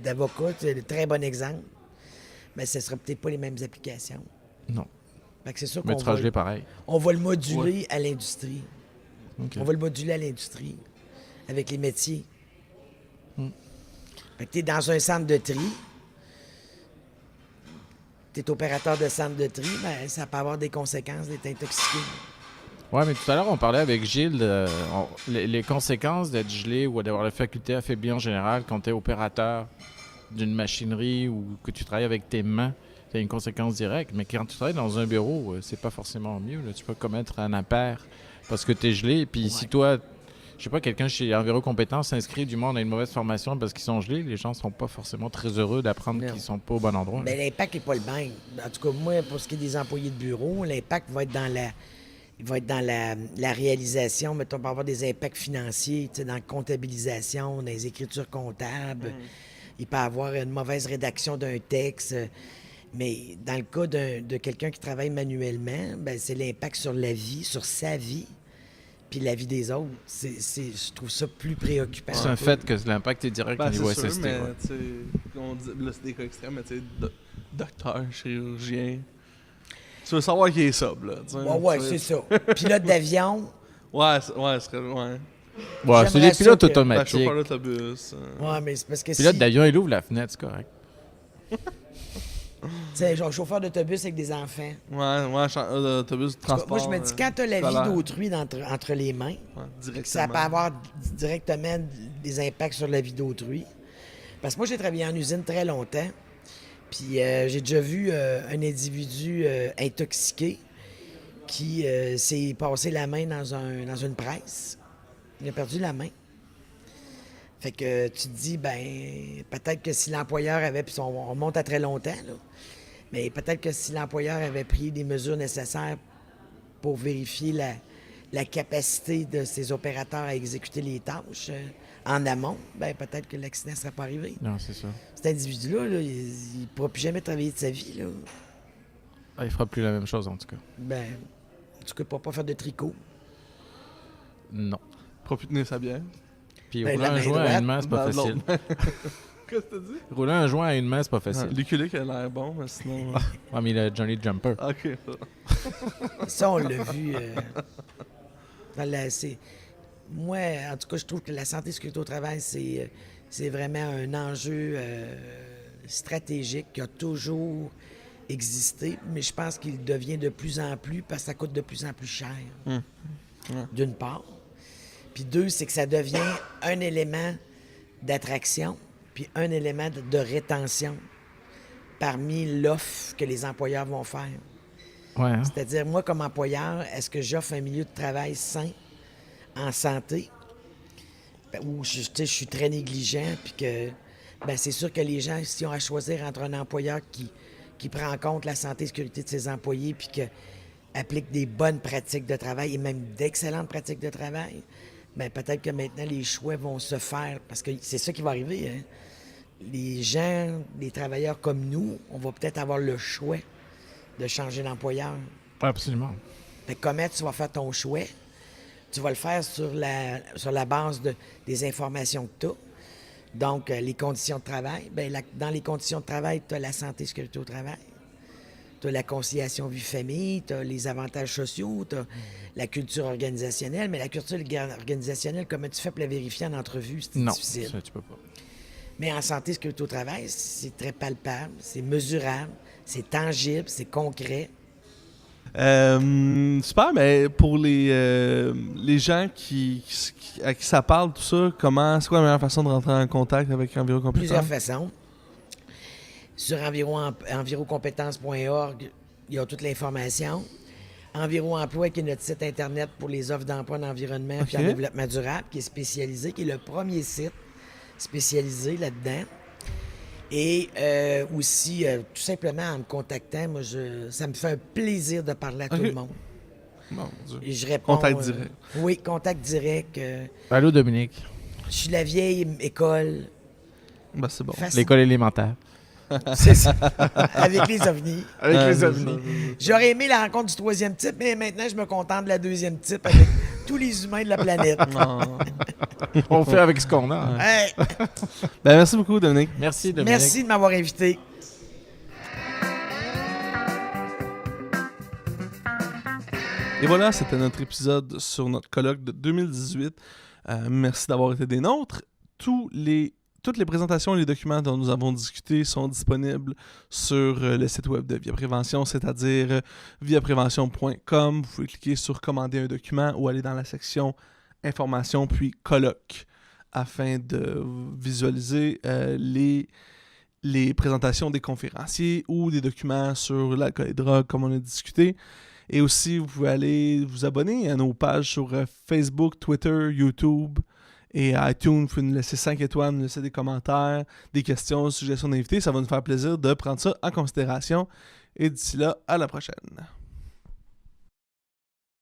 d'avocat, c'est un très bon exemple. Mais ce ne sera peut-être pas les mêmes applications. Non. Fait que c'est sûr Mais qu'on tu seras va, gelé pareil. on va le moduler à l'industrie. OK. On va le moduler à l'industrie avec les métiers. Fait que tu es dans un centre de tri. Tu es opérateur de centre de tri, ben, ça peut avoir des conséquences d'être intoxiqué. Ouais, mais tout à l'heure, on parlait avec Gilles les conséquences d'être gelé ou d'avoir la faculté affaiblie en général quand tu es opérateur d'une machinerie ou que tu travailles avec tes mains, tu as une conséquence directe. Mais quand tu travailles dans un bureau, c'est pas forcément mieux. Là. Tu peux commettre un impair parce que tu es gelé. Puis si toi, je sais pas, quelqu'un chez Enviro Compétences s'inscrit, du monde a une mauvaise formation parce qu'ils sont gelés, les gens sont pas forcément très heureux d'apprendre Non. qu'ils sont pas au bon endroit. Mais l'impact n'est pas le même. En tout cas, moi, pour ce qui est des employés de bureau, l'impact va être dans la réalisation. Mettons, on peut avoir des impacts financiers, tu sais, dans la comptabilisation, dans les écritures comptables. Il peut y avoir une mauvaise rédaction d'un texte. Mais dans le cas de quelqu'un qui travaille manuellement, ben, c'est l'impact sur la vie, sur sa vie, puis la vie des autres. Je trouve ça plus préoccupant. C'est un fait que l'impact est direct au niveau c'est sûr, SST. mais ouais. tu sais, on dit, là, c'est des cas extrêmes, mais tu sais, docteur, chirurgien. Tu veux savoir qui est sub, là. tu sais, Ouais, tu c'est sais. ça. Pilote d'avion, Ouais, ce serait. Ouais. Ouais, c'est J'aimerais des pilotes ça que- Ben, automatiques. chauffeur d'autobus. ouais, mais c'est parce que Pilote si... d'avion, il ouvre la fenêtre, c'est correct. C'est genre chauffeur d'autobus avec des enfants. Autobus de transport. Moi, je me dis, quand tu as la vie scolaire. d'autrui entre les mains, Ouais, directement. ça peut avoir directement des impacts sur la vie d'autrui. Parce que moi, j'ai travaillé en usine très longtemps. Puis j'ai déjà vu un individu intoxiqué qui s'est passé la main dans une presse. Il a perdu la main. Fait que tu te dis, ben peut-être que si l'employeur avait, puis on remonte à très longtemps, là, mais peut-être que si l'employeur avait pris des mesures nécessaires pour vérifier la capacité de ses opérateurs à exécuter les tâches en amont, ben peut-être que l'accident ne serait pas arrivé. Non, c'est ça. Cet individu-là, là, il ne pourra plus jamais travailler de sa vie. Là. Ah, il fera plus la même chose, en tout cas. Ben, en tout cas, il ne pourra pas faire de tricot. Non. Propulner sa bière. Puis Ben, rouler la un main joint à droite, une main, c'est pas Dans facile. l'autre main. Qu'est-ce que t'as dit? Rouler un joint à une main, c'est pas facile. L'ukulélé qui a l'air bon, mais sinon... Ah, mais le Johnny Jumper. OK. Ça, on l'a vu. Moi, en tout cas, je trouve que la santé et sécurité au travail, c'est vraiment un enjeu stratégique qui a toujours existé, mais je pense qu'il devient de plus en plus parce que ça coûte de plus en plus cher, d'une part. Puis deux, c'est que ça devient un élément d'attraction puis un élément de rétention parmi l'offre que les employeurs vont faire. Ouais. Hein? C'est-à-dire, moi, comme employeur, est-ce que j'offre un milieu de travail sain, en santé, où je suis très négligent, puis que c'est sûr que les gens, si on a à choisir entre un employeur qui prend en compte la santé et la sécurité de ses employés, puis qui applique des bonnes pratiques de travail et même d'excellentes pratiques de travail, peut-être que maintenant les choix vont se faire, parce que c'est ça qui va arriver. Hein? Les gens, les travailleurs comme nous, on va peut-être avoir le choix de changer d'employeur. Absolument. Fait que comment tu vas faire ton choix? Tu vas le faire sur la base des informations que tu as. Donc, les conditions de travail. Dans les conditions de travail, tu as la santé et la sécurité au travail. Tu as la conciliation vie-famille, tu as les avantages sociaux, tu as la culture organisationnelle. Mais la culture organisationnelle, comment tu fais pour la vérifier en entrevue? C'est difficile. Non, ça, tu peux pas. Mais en santé et sécurité au travail, c'est très palpable, c'est mesurable, c'est tangible, c'est concret. Super, mais pour les gens à qui ça parle, tout ça, c'est quoi la meilleure façon de rentrer en contact avec Enviro Compétences? Plusieurs façons. Sur envirocompétences.org, il y a toute l'information. Enviro Emploi, qui est notre site Internet pour les offres d'emploi en environnement et en développement durable, qui est spécialisé, qui est le premier site spécialisé là-dedans. Et aussi, tout simplement, en me contactant, ça me fait un plaisir de parler à tout le monde. Mon Dieu. Et je réponds... Contact direct. Oui, contact direct. Allô, Dominique. Je suis la vieille école. C'est bon. Facile. L'école élémentaire. C'est ça. Avec les ovnis. Avec les ovnis. J'aurais aimé la rencontre du troisième type, mais maintenant, je me contente de la deuxième type avec tous les humains de la planète. On fait avec ce qu'on a. Hein. Hey, Merci beaucoup, Dominique. Merci, Dominique. merci de m'avoir invité. Et voilà, c'était notre épisode sur notre colloque de 2018. Merci d'avoir été des nôtres. Toutes les présentations et les documents dont nous avons discuté sont disponibles sur le site web de Via Prévention, c'est-à-dire viaprévention.com. Vous pouvez cliquer sur « Commander un document » ou aller dans la section « Information » puis « Colloque » afin de visualiser les présentations des conférenciers ou des documents sur l'alcool et drogue, comme on a discuté. Et aussi, vous pouvez aller vous abonner à nos pages sur Facebook, Twitter, YouTube et iTunes. Vous pouvez nous laisser 5 étoiles, nous laisser des commentaires, des questions, suggestions d'invités. Ça va nous faire plaisir de prendre ça en considération. Et d'ici là, à la prochaine.